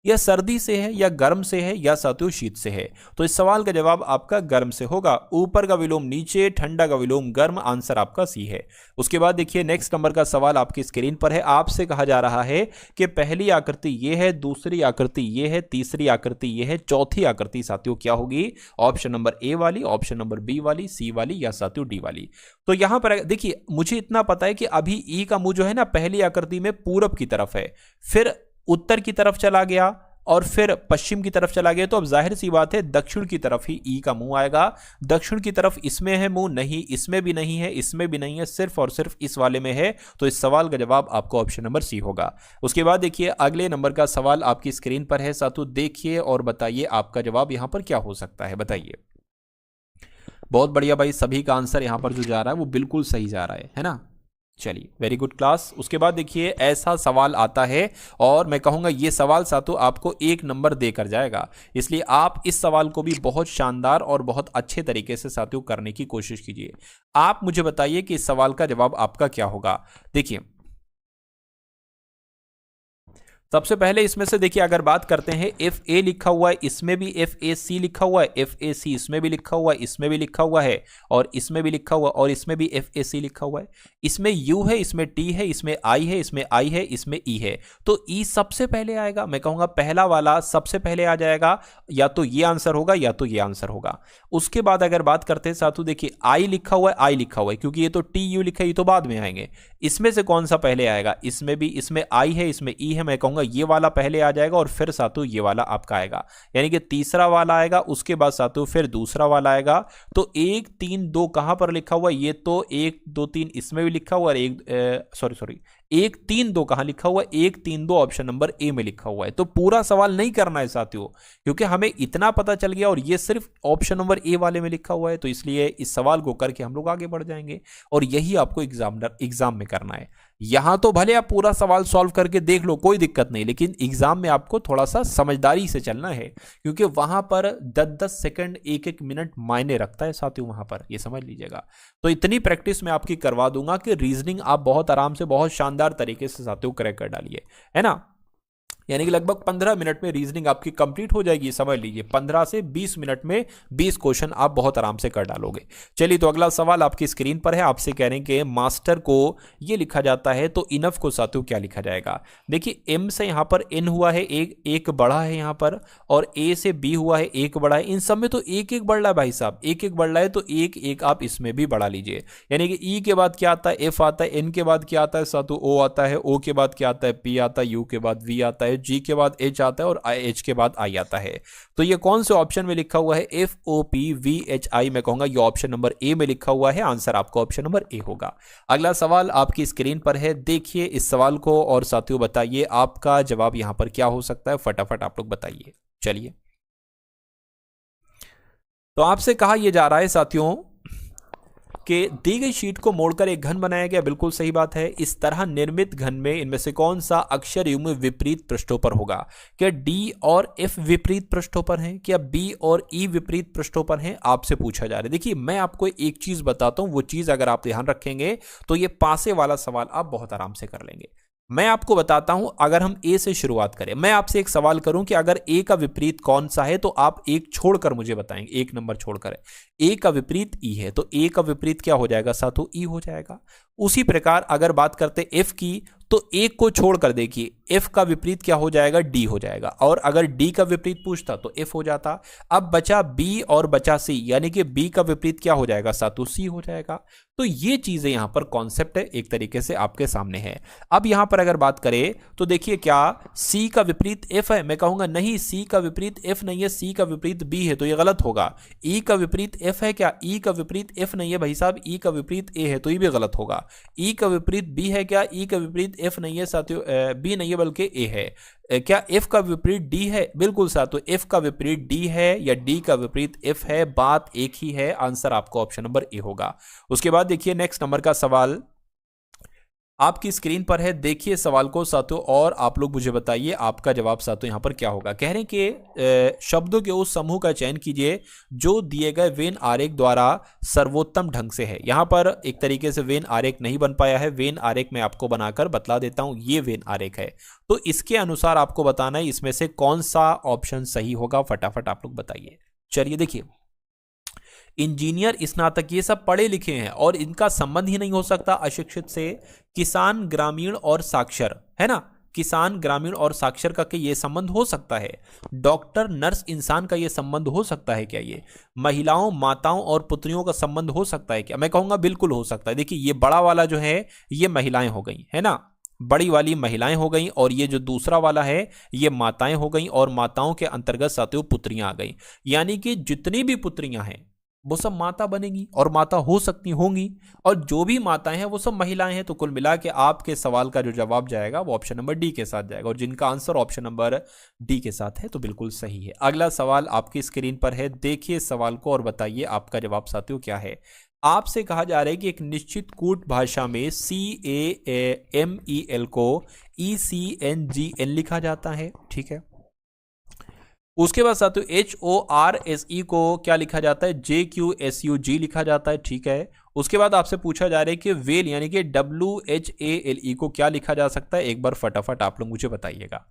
या सर्दी से है, या गर्म से है, या साथियों शीत से है। तो इस सवाल का जवाब आपका गर्म से होगा। ऊपर का विलोम नीचे, ठंडा का विलोम गर्म, आंसर आपका सी है। उसके बाद देखिए नेक्स्ट नंबर का सवाल आपकी स्क्रीन पर है। आपसे कहा जा रहा है कि पहली आकृति ये है, दूसरी आकृति ये है, तीसरी आकृति ये है, चौथी आकृति साथियों क्या होगी, ऑप्शन नंबर ए वाली, ऑप्शन नंबर बी वाली, सी वाली, या साथियों डी वाली। तो यहां पर देखिए मुझे इतना पता है कि अभी ई का मुंह जो है ना पहली आकृति में पूरब की तरफ है, फिर उत्तर की तरफ चला गया, और फिर पश्चिम की तरफ चला गया। तो अब जाहिर सी बात है दक्षिण की तरफ ही ई का मुंह आएगा। दक्षिण की तरफ इसमें है मुंह, नहीं इसमें भी नहीं है, इसमें भी नहीं है, सिर्फ और सिर्फ इस वाले में है। तो इस सवाल का जवाब आपको ऑप्शन नंबर सी होगा। उसके बाद देखिए अगले नंबर का सवाल आपकी स्क्रीन पर है साथियों, देखिए और बताइए आपका जवाब यहां पर क्या हो सकता है, बताइए। बहुत बढ़िया भाई, सभी का आंसर यहां पर जो जा रहा है वो बिल्कुल सही जा रहा है ना। चलिए वेरी गुड क्लास। उसके बाद देखिए ऐसा सवाल आता है, और मैं कहूंगा ये सवाल साथियों आपको 1 नंबर देकर जाएगा, इसलिए आप इस सवाल को भी बहुत शानदार और बहुत अच्छे तरीके से साथियों करने की कोशिश कीजिए। आप मुझे बताइए कि इस सवाल का जवाब आपका क्या होगा। देखिए सबसे पहले इसमें से देखिए अगर बात करते हैं, एफ ए लिखा हुआ है, इसमें भी एफ ए सी लिखा हुआ है, एफ ए सी इसमें भी लिखा हुआ है, इसमें भी लिखा हुआ है, और इसमें भी लिखा हुआ है, और इसमें भी एफ ए सी लिखा हुआ है। इसमें यू है, इसमें टी है, इसमें आई है, इसमें आई है, इसमें ई है। तो ई सबसे पहले आएगा, मैं कहूंगा पहला वाला सबसे पहले आ जाएगा, या तो ये आंसर होगा या तो ये आंसर होगा। उसके बाद अगर बात करते हैं साथियों, देखिए आई लिखा हुआ है, आई लिखा हुआ है, क्योंकि ये तो टी यू लिखा है, ये तो बाद में आएंगे। इसमें से कौन सा पहले आएगा, इसमें भी, इसमें आई है, इसमें ई है, मैं कहूंगा ये वाला पहले आ जाएगा, और फिर साथियों ये वाला आपका आएगा, यानी कि तीसरा वाला आएगा। उसके बाद साथियों फिर दूसरा वाला आएगा। तो 1 3 2 कहां पर लिखा हुआ है, ये तो 1 2 3 इसमें भी लिखा हुआ है, 1 3 2 कहां लिखा हुआ है, 1 3 2 ऑप्शन नंबर ए में लिखा हुआ है। तो पूरा सवाल नहीं करना है साथियों, क्योंकि हमें इतना पता चल गया, और ये सिर्फ ऑप्शन नंबर ए वाले में लिखा हुआ है। तो इसलिए इस सवाल को करके हम लोग आगे बढ़ जाएंगे, और यही आपको एग्जाम में करना है। यहां तो भले आप पूरा सवाल सॉल्व करके देख लो, कोई दिक्कत नहीं, लेकिन एग्जाम में आपको थोड़ा सा समझदारी से चलना है, क्योंकि वहां पर 10-10 सेकंड 1-1 मिनट मायने रखता है साथियों, वहां पर ये समझ लीजिएगा। तो इतनी प्रैक्टिस मैं आपकी करवा दूंगा कि रीजनिंग आप बहुत आराम से, बहुत शानदार तरीके से साथियों क्रैक कर डालिए, है ना। यानी कि लगभग 15 मिनट में रीजनिंग आपकी कंप्लीट हो जाएगी। समझ लीजिए 15 से 20 मिनट में 20 क्वेश्चन आप बहुत आराम से कर डालोगे। चलिए तो अगला सवाल आपकी स्क्रीन पर है। आपसे कह रहे हैं कि मास्टर को ये लिखा जाता है तो इनफ को साथियों क्या लिखा जाएगा। देखिए एम से यहाँ पर एन हुआ है, एक बढ़ा है यहाँ पर, और ए से बी हुआ है, एक बढ़ा है। इन सब में तो एक एक बढ़ रहा है भाई साहब, एक एक बढ़ रहा है, तो एक एक आप इसमें भी बढ़ा लीजिए। यानी कि ई के बाद क्या आता है, एफ आता है, एन के बाद क्या आता है साथियों, ओ आता है, ओ के बाद क्या आता है, पी आता है, यू के बाद वी आता है, जी के बाद एच आता है, और एच के बाद आई आता है। तो ये कौन से ऑप्शन में लिखा हुआ है, F O P V H I. मैं कहूंगा ये ऑप्शन नंबर ए में लिखा हुआ है। आंसर आपका ऑप्शन नंबर ए होगा। अगला सवाल आपकी स्क्रीन पर है, देखिए इस सवाल को और साथियों बताइए आपका जवाब यहां पर क्या हो सकता है। फटाफट आप लोग बताइए। चलिए तो आपसे कहा यह जा रहा है साथियों कि दी गई शीट को मोड़कर एक घन बनाया गया। बिल्कुल सही बात है। इस तरह निर्मित घन में इनमें से कौन सा अक्षर युग्म विपरीत पृष्ठों पर होगा। क्या डी और एफ विपरीत पृष्ठों पर हैं, क्या बी और ई विपरीत पृष्ठों पर हैं, आपसे पूछा जा रहा है। देखिए मैं आपको एक चीज बताता हूं, वो चीज अगर आप ध्यान रखेंगे तो ये पासे वाला सवाल आप बहुत आराम से कर लेंगे। मैं आपको बताता हूं, अगर हम ए से शुरुआत करें, मैं आपसे एक सवाल करूं कि अगर ए का विपरीत कौन सा है, तो आप एक छोड़कर मुझे बताएंगे, एक नंबर छोड़कर। ए का विपरीत ई है तो ए का विपरीत क्या हो जाएगा साथियों, ई हो जाएगा। उसी प्रकार अगर बात करते एफ की, तो एक को छोड़कर देखिए एफ का विपरीत क्या हो जाएगा, डी हो जाएगा। और अगर डी का विपरीत पूछता तो एफ हो जाता। अब बचा बी और बचा सी, यानी कि बी का विपरीत क्या हो जाएगा साथियों, सी हो जाएगा। तो ये चीजें यहां पर कॉन्सेप्ट है, एक तरीके से आपके सामने है। अब यहां पर अगर बात करें तो देखिए क्या सी का विपरीत एफ है, मैं कहूंगा नहीं, सी का विपरीत एफ नहीं है, सी का विपरीत बी है, तो ये गलत होगा। ई का विपरीत एफ है क्या, ई का विपरीत एफ नहीं है भाई साहब, ई का विपरीत ए है, तो ये भी गलत होगा। ई का विपरीत बी है क्या, ई का विपरीत एफ नहीं है साथियों, बी नहीं है बल्कि ए है। क्या एफ का विपरीत डी है, बिल्कुल साथियों एफ का विपरीत डी है या डी का विपरीत एफ है, बात एक ही है। आंसर आपको ऑप्शन नंबर ए होगा। उसके बाद देखिए नेक्स्ट नंबर का सवाल आपकी स्क्रीन पर है। देखिए सवाल को साथियों और आप लोग मुझे बताइए आपका जवाब साथियों यहां पर क्या होगा। कह रहे हैं कि शब्दों के उस समूह का चयन कीजिए जो दिए गए वेन आरेख द्वारा सर्वोत्तम ढंग से है। यहां पर एक तरीके से वेन आरेख नहीं बन पाया है, वेन आरेख मैं आपको बनाकर बतला देता हूं। ये वेन आरेख है, तो इसके अनुसार आपको बताना है इसमें से कौन सा ऑप्शन सही होगा। फटाफट आप लोग बताइए। चलिए देखिए, इंजीनियर, स्नातक, ये सब पढ़े लिखे हैं और इनका संबंध ही नहीं हो सकता अशिक्षित से। किसान, ग्रामीण और साक्षर, है ना, किसान, ग्रामीण और साक्षर का ये संबंध हो सकता है। डॉक्टर, नर्स, इंसान का ये संबंध हो सकता है क्या, ये महिलाओं, माताओं और पुत्रियों का संबंध हो सकता है क्या, मैं कहूंगा बिल्कुल हो सकता है। देखिए ये बड़ा वाला जो है ये महिलाएं हो गई, है ना, बड़ी वाली महिलाएं हो गई, और ये जो दूसरा वाला है ये माताएं हो गई, और माताओं के अंतर्गत साथियों पुत्रियां आ गई। यानी कि जितनी भी पुत्रियां हैं वो सब माता बनेगी और माता हो सकती होंगी, और जो भी माताएं हैं वो सब महिलाएं हैं। तो कुल मिला के आपके सवाल का जो जवाब जाएगा वो ऑप्शन नंबर डी के साथ जाएगा, और जिनका आंसर ऑप्शन नंबर डी के साथ है तो बिल्कुल सही है। अगला सवाल आपकी स्क्रीन पर है, देखिए सवाल को और बताइए आपका जवाब साथियों क्या है। आपसे कहा जा रहा है कि एक निश्चित कूट भाषा में CAMEL को ECNGN लिखा जाता है, ठीक है। उसके बाद साथियों HORSE को क्या लिखा जाता है, JQSUG लिखा जाता है, ठीक है। उसके बाद आपसे पूछा जा रहा है कि वेल यानी कि WHALE को क्या लिखा जा सकता है। एक बार फटाफट आप लोग मुझे बताइएगा।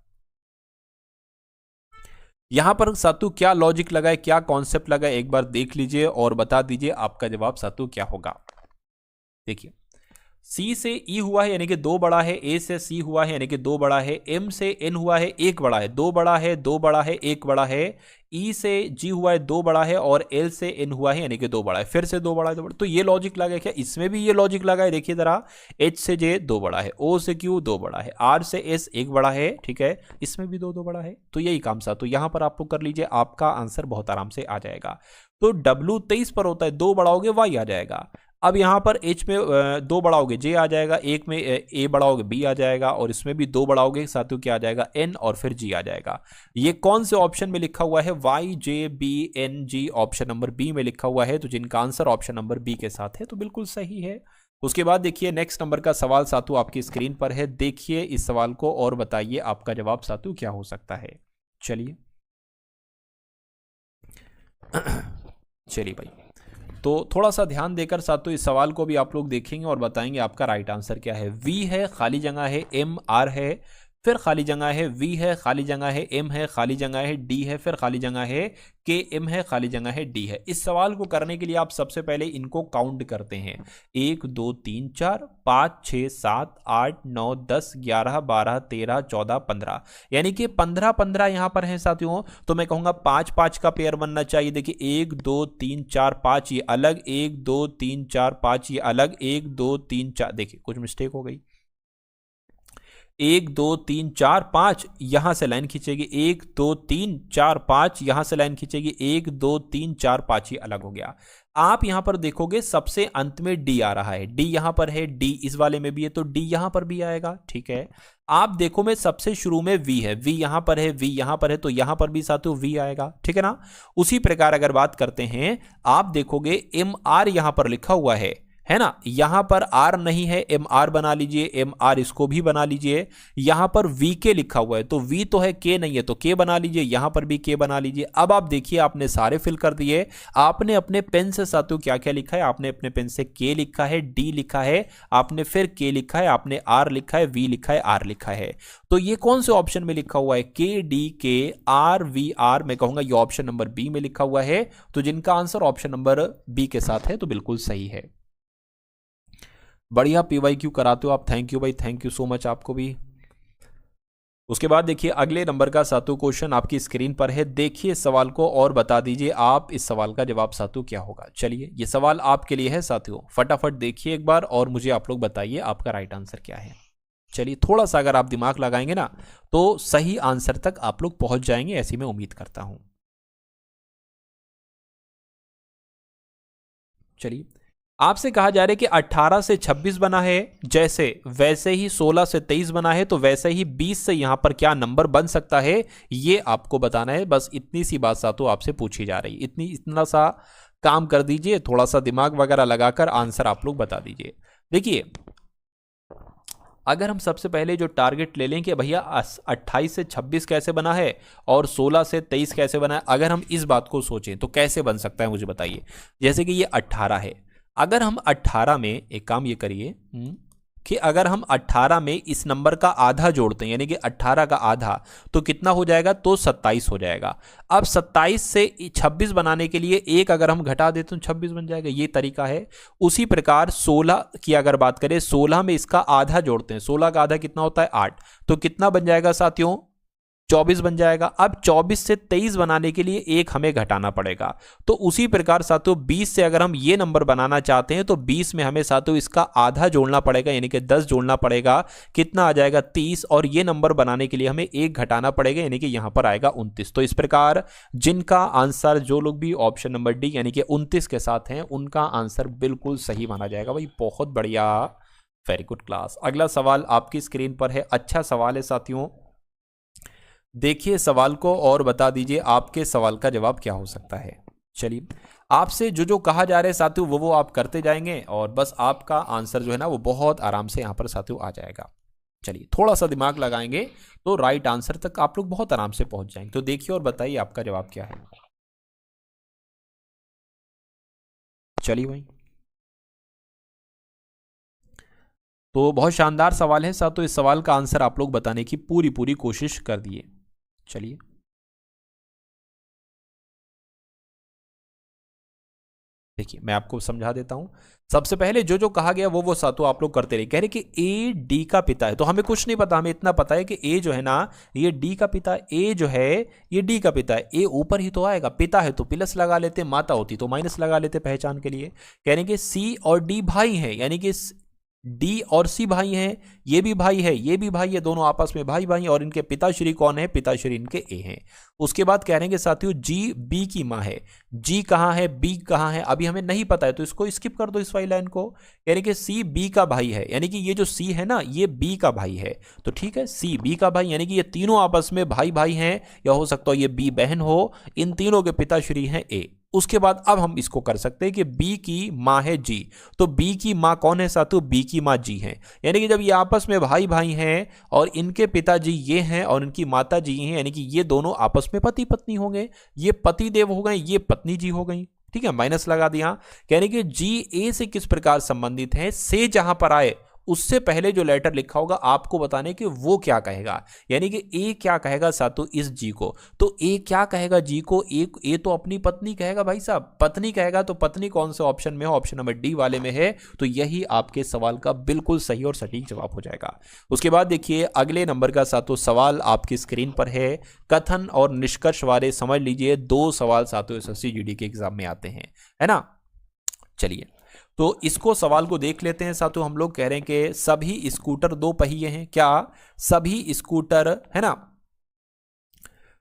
यहां पर सातु क्या लॉजिक लगा है, क्या कॉन्सेप्ट लगा है, एक बार देख लीजिए और बता दीजिए आपका जवाब सातु क्या होगा। देखिए C से E हुआ है यानी कि 2 बड़ा है, A से C हुआ है यानी कि 2 बड़ा है, M से N हुआ है 1 बड़ा है, 2 बड़ा है, 2 बड़ा है, 1 बड़ा है, E से G हुआ है 2 बड़ा है, और L से N हुआ है यानी कि 2 बड़ा है, फिर से 2 बड़ा है, 2 बड़ा। तो ये लॉजिक लगा है क्या, इसमें भी ये लॉजिक लगा है। देखिए जरा, H से J 2 बड़ा है, O से Q 2 बड़ा है, R से S 1 बड़ा है, ठीक है, इसमें भी 2 बड़ा है। तो यही काम सा, तो यहां पर आप लोग कर लीजिए, आपका आंसर बहुत आराम से आ जाएगा। तो W 23 पर होता है, 2 बढ़ाओगे Y आ जाएगा। अब यहां पर H में 2 बढ़ाओगे J आ जाएगा, एक में A बढ़ाओगे B आ जाएगा, और इसमें भी 2 बढ़ाओगे साथियों क्या आ जाएगा, N, और फिर G आ जाएगा। ये कौन से ऑप्शन में लिखा हुआ है, YJBNG ऑप्शन नंबर B में लिखा हुआ है। तो जिनका आंसर ऑप्शन नंबर B के साथ है तो बिल्कुल सही है। उसके बाद देखिए नेक्स्ट नंबर का सवाल सातु आपकी स्क्रीन पर है। देखिए इस सवाल को और बताइए आपका जवाब सातु क्या हो सकता है। चलिए चलिए भाई, तो थोड़ा सा ध्यान देकर सातों इस सवाल को भी आप लोग देखेंगे और बताएंगे आपका राइट आंसर क्या है। V है, खाली जगह है, MR है, फिर खाली जगह है वी है, खाली जगह है एम है, खाली जगह है डी है, फिर खाली जगह है के एम है, खाली जगह है डी है। इस सवाल को करने के लिए आप सबसे पहले इनको काउंट करते हैं, 1 2 3 4 5 6 7 8 9 10 11 12 13 14 15, यानी कि 15 15 यहां पर है साथियों। तो मैं कहूंगा 5 5 का पेयर बनना चाहिए। देखिए 1 2 3 4 5 ये अलग, 1 2 3 4 5 ये अलग, 1 2 3 4, देखिए कुछ मिस्टेक हो गई, 1 2 3 4 5 यहां से लाइन खींचेगी, 1 2 3 4 5 यहां से लाइन खींचेगी, 1 2 3 4 5 ये अलग हो गया। आप यहां पर देखोगे सबसे अंत में डी आ रहा है, डी यहां पर है, डी इस वाले में भी है, तो डी यहां पर भी आएगा। ठीक है, आप देखो मैं सबसे शुरू में वी है, वी यहां पर है, वी यहां पर है, तो यहां पर भी साथियों वी आएगा। ठीक है ना। उसी प्रकार अगर बात करते हैं, आप देखोगे एम आर यहां पर लिखा हुआ है ना, यहां पर आर नहीं है, एम आर बना लीजिए, एम आर इसको भी बना लीजिए। यहां पर वी के लिखा हुआ है, तो वी तो है, के नहीं है, तो के बना लीजिए, यहां पर भी के बना लीजिए। अब आप देखिए आपने सारे फिल कर दिए। आपने अपने पेन से साथियों क्या क्या लिखा है, आपने अपने पेन से के लिखा है, डी लिखा है, आपने फिर के लिखा है, आपने आर लिखा है, वी लिखा है, आर लिखा है। तो ये कौन से ऑप्शन में लिखा हुआ है, के डी के आर वी आर, मैं कहूंगा ये ऑप्शन नंबर बी में लिखा हुआ है। तो जिनका आंसर ऑप्शन नंबर बी के साथ है, तो बिल्कुल सही है। बढ़िया पीवाईक्यू कराते हो आप, थैंक यू भाई, थैंक यू सो मच आपको भी। उसके बाद देखिए अगले नंबर का सातु क्वेश्चन आपकी स्क्रीन पर है, देखिए सवाल को और बता दीजिए आप इस सवाल का जवाब सातु क्या होगा। चलिए ये सवाल आपके लिए है साथियों, फटाफट देखिए एक बार और मुझे आप लोग बताइए आपका राइट आंसर क्या है। चलिए थोड़ा सा अगर आप दिमाग लगाएंगे ना तो सही आंसर तक आप लोग पहुंच जाएंगे, ऐसी मैं उम्मीद करता हूं। चलिए आपसे कहा जा रहा है कि 18 से 26 बना है जैसे, वैसे ही 16 से 23 बना है, तो वैसे ही 20 से यहां पर क्या नंबर बन सकता है, ये आपको बताना है। बस इतनी सी बात सातों आपसे पूछी जा रही है, इतना सा काम कर दीजिए, थोड़ा सा दिमाग वगैरह लगाकर आंसर आप लोग बता दीजिए। देखिए अगर हम सबसे पहले जो टारगेट ले लें कि भैया 28 से 26 कैसे बना है और 16 से 23 कैसे बना है, अगर हम इस बात को सोचें तो कैसे बन सकता है मुझे बताइए। जैसे कि ये 18 है, अगर हम 18 में एक काम ये करिए कि अगर हम 18 में इस नंबर का आधा जोड़ते हैं, यानी कि 18 का आधा, तो कितना हो जाएगा, तो 27 हो जाएगा। अब 27 से 26 बनाने के लिए एक अगर हम घटा देते तो 26 बन जाएगा, ये तरीका है। उसी प्रकार 16 की अगर बात करें, 16 में इसका आधा जोड़ते हैं, 16 का आधा कितना होता है 8, तो कितना बन जाएगा साथियों, 24 बन जाएगा। अब 24 से 23 बनाने के लिए एक हमें घटाना पड़ेगा। तो उसी प्रकार साथियों 20 से अगर हम ये नंबर बनाना चाहते हैं तो 20 में हमें साथियों इसका आधा जोड़ना पड़ेगा, यानी कि 10 जोड़ना पड़ेगा, कितना आ जाएगा 30, और ये नंबर बनाने के लिए हमें एक घटाना पड़ेगा, यानी कि यहां पर आएगा 29। तो इस प्रकार जिनका आंसर, जो लोग भी ऑप्शन नंबर डी यानी कि 29 के साथ हैं, उनका आंसर बिल्कुल सही माना जाएगा। भाई बहुत बढ़िया, वेरी गुड क्लास। अगला सवाल आपकी स्क्रीन पर है, अच्छा सवाल है साथियों, देखिए सवाल को और बता दीजिए आपके सवाल का जवाब क्या हो सकता है। चलिए आपसे जो जो कहा जा रहा है साथियों वो आप करते जाएंगे और बस आपका आंसर जो है ना वो बहुत आराम से यहां पर साथियों आ जाएगा। चलिए थोड़ा सा दिमाग लगाएंगे तो राइट आंसर तक आप लोग बहुत आराम से पहुंच जाएंगे। तो देखिए और बताइए आपका जवाब क्या है। चलिए भाई, तो बहुत शानदार सवाल है साथियों, इस सवाल का आंसर आप लोग बताने की पूरी पूरी कोशिश कर दिए। चलिए देखिए मैं आपको समझा देता हूं। सबसे पहले जो जो कहा गया वो सातों आप लोग करते रहे। कह रहे कि ए डी का पिता है, तो हमें कुछ नहीं पता, हमें इतना पता है कि ए जो है ना ये डी का पिता, ए जो है ये डी का पिता है। ए ऊपर ही तो आएगा, पिता है तो प्लस लगा लेते, माता होती तो माइनस लगा लेते पहचान के लिए। कह रहे कि सी और डी भाई हैं, यानी कि डी और सी भाई हैं, ये भी भाई है, ये भी भाई है, दोनों आपस में भाई भाई, और इनके पिताश्री कौन है, पिताश्री इनके ए हैं। उसके बाद कह रहे हैं साथियों जी बी की माँ है। जी कहाँ है, बी कहाँ है, अभी हमें नहीं पता है, तो इसको स्किप कर दो इस वाली लाइन को। कह रहे कि सी बी का भाई है, यानी कि ये जो सी है ना ये बी का भाई है, तो ठीक है सी बी का भाई, यानी कि ये तीनों आपस में भाई भाई हैं, या हो सकता है ये बी बहन हो, इन तीनों के पिताश्री हैं ए। उसके बाद अब हम इसको कर सकते हैं कि बी की माँ है जी, तो बी की माँ कौन है साथियों, बी की माँ जी है, यानी कि जब ये आपस में भाई भाई हैं और इनके पिताजी ये हैं और इनकी माता जी हैं, यानी कि ये दोनों आपस में पति पत्नी होंगे, ये पति देव हो गए, ये पत्नी जी हो गई। ठीक है, माइनस लगा दिया। यानी कि जी ए से किस प्रकार संबंधित है, से जहां पर आए उससे पहले जो लेटर लिखा होगा आपको बताने कि वो क्या कहेगा। यानी कि ए क्या कहेगा सातों इस जी को, तो ए क्या कहेगा जी को, ए तो अपनी पत्नी कहेगा भाई साहब, पत्नी कहेगा तो पत्नी कौन से ऑप्शन में है, ऑप्शन नंबर डी वाले में है, तो यही आपके सवाल का बिल्कुल सही और सटीक जवाब हो जाएगा। उसके बाद देखिए अगले नंबर का सातों सवाल आपकी स्क्रीन पर है। कथन और निष्कर्ष वाले समझ लीजिए 2 सवाल सातों एसएससी जीडी के एग्जाम में आते हैं, है ना। चलिए तो इसको सवाल को देख लेते हैं साथियों। हम लोग कह रहे हैं कि सभी स्कूटर 2 पहिए हैं, क्या सभी स्कूटर, है ना,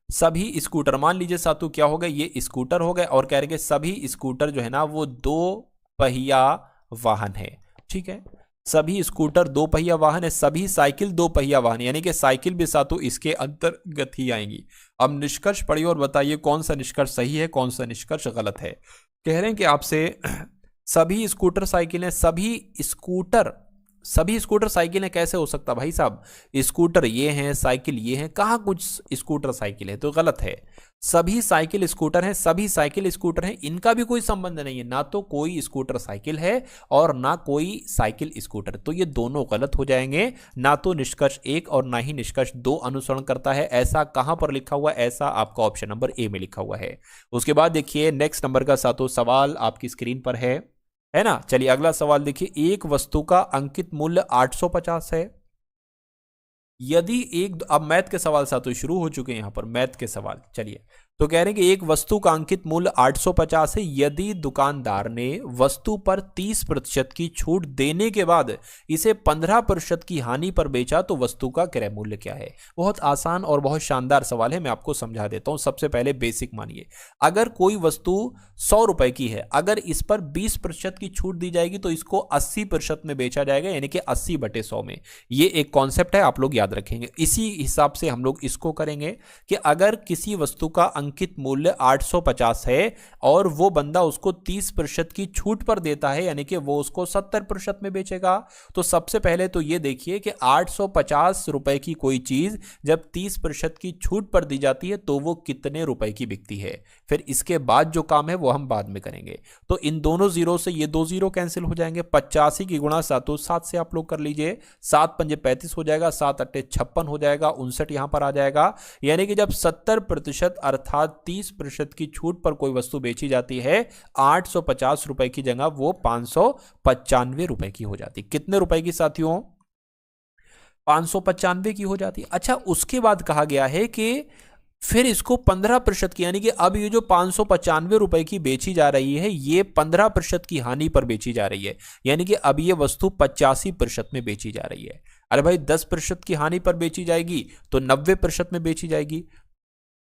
सभी स्कूटर, मान लीजिए साथियों क्या हो गए, ये स्कूटर हो गए और कह रहे हैं कि सभी स्कूटर जो है ना वो 2 पहिया वाहन है, ठीक है। सभी स्कूटर 2 पहिया वाहन है, सभी साइकिल 2 पहिया वाहन, यानी कि साइकिल भी साथियों इसके अंतर्गत ही आएंगी। अब निष्कर्ष पढ़िए और बताइए कौन सा निष्कर्ष सही है, कौन सा निष्कर्ष गलत है। कह रहे हैं कि आपसे सभी स्कूटर साइकिलें, सभी स्कूटर साइकिलें कैसे हो सकता भाई साहब, स्कूटर ये हैं साइकिल ये हैं, कहाँ कुछ स्कूटर साइकिल है, तो गलत है। सभी साइकिल स्कूटर हैं, सभी साइकिल स्कूटर हैं, इनका भी कोई संबंध नहीं है, ना तो कोई स्कूटर साइकिल है और ना कोई साइकिल स्कूटर, तो ये दोनों गलत हो जाएंगे। ना तो निष्कर्ष 1 और ना ही निष्कर्ष 2 अनुसरण करता है। ऐसा कहां पर लिखा हुआ है, ऐसा आपका ऑप्शन नंबर ए में लिखा हुआ है। उसके बाद देखिए नेक्स्ट नंबर का सातों सवाल आपकी स्क्रीन पर है ना। चलिए अगला सवाल देखिए, एक वस्तु का अंकित मूल्य 850 है। यदि एक, अब मैथ के सवाल साथों शुरू हो चुके हैं यहां पर मैथ के सवाल। चलिए तो कह रहे हैं कि एक वस्तु का अंकित मूल्य 850 है, यदि दुकानदार ने वस्तु पर 30% की छूट देने के बाद इसे 15% की हानि पर बेचा तो वस्तु का क्रय मूल्य क्या है। बहुत आसान और बहुत शानदार सवाल है, मैं आपको समझा देता हूं। सबसे पहले बेसिक मानिए, अगर कोई वस्तु 100 रुपए की है, अगर इस पर 20% की छूट दी जाएगी तो इसको 80% में बेचा जाएगा, यानी कि 80/100 में। ये एक कॉन्सेप्ट है, आप लोग याद रखेंगे। इसी हिसाब से हम लोग इसको करेंगे कि अगर किसी वस्तु का अंकित मूल्य 850 है और वो बंदा उसको 30% की छूट पर देता है, यानी कि वो उसको 70% में बेचेगा, तो सबसे पहले तो ये देखिए कि 850 रुपए की कोई चीज जब 30% की छूट पर दी जाती है तो वो कितने रुपए की बिकती है। फिर इसके बाद जो काम है वो हम बाद में करेंगे। तो इन दोनों जीरो से ये 2 जीरो कैंसिल हो जाएंगे। 85 की गुणा 7 से आप लोग कर लीजिए, 7 पंजे 35 हो जाएगा, 7 अट्टे 56 हो जाएगा, 59 यहां पर आ जाएगा। यानी कि जब 70% अर्थात 30% की छूट पर कोई वस्तु बेची जाती है, 850 रुपए की जगह वो 595 रुपए की हो जाती। कितने रुपए की साथियों, 595 की हो जाती। अच्छा, उसके बाद कहा गया है कि फिर इसको 15% की, यानी कि अब ये जो 595 रुपए की बेची जा रही है ये 15% की हानि पर बेची जा रही है, यानी कि अब ये वस्तु 85% में बेची जा रही है। अरे भाई 10% की हानि पर बेची जाएगी तो 90% में बेची जाएगी,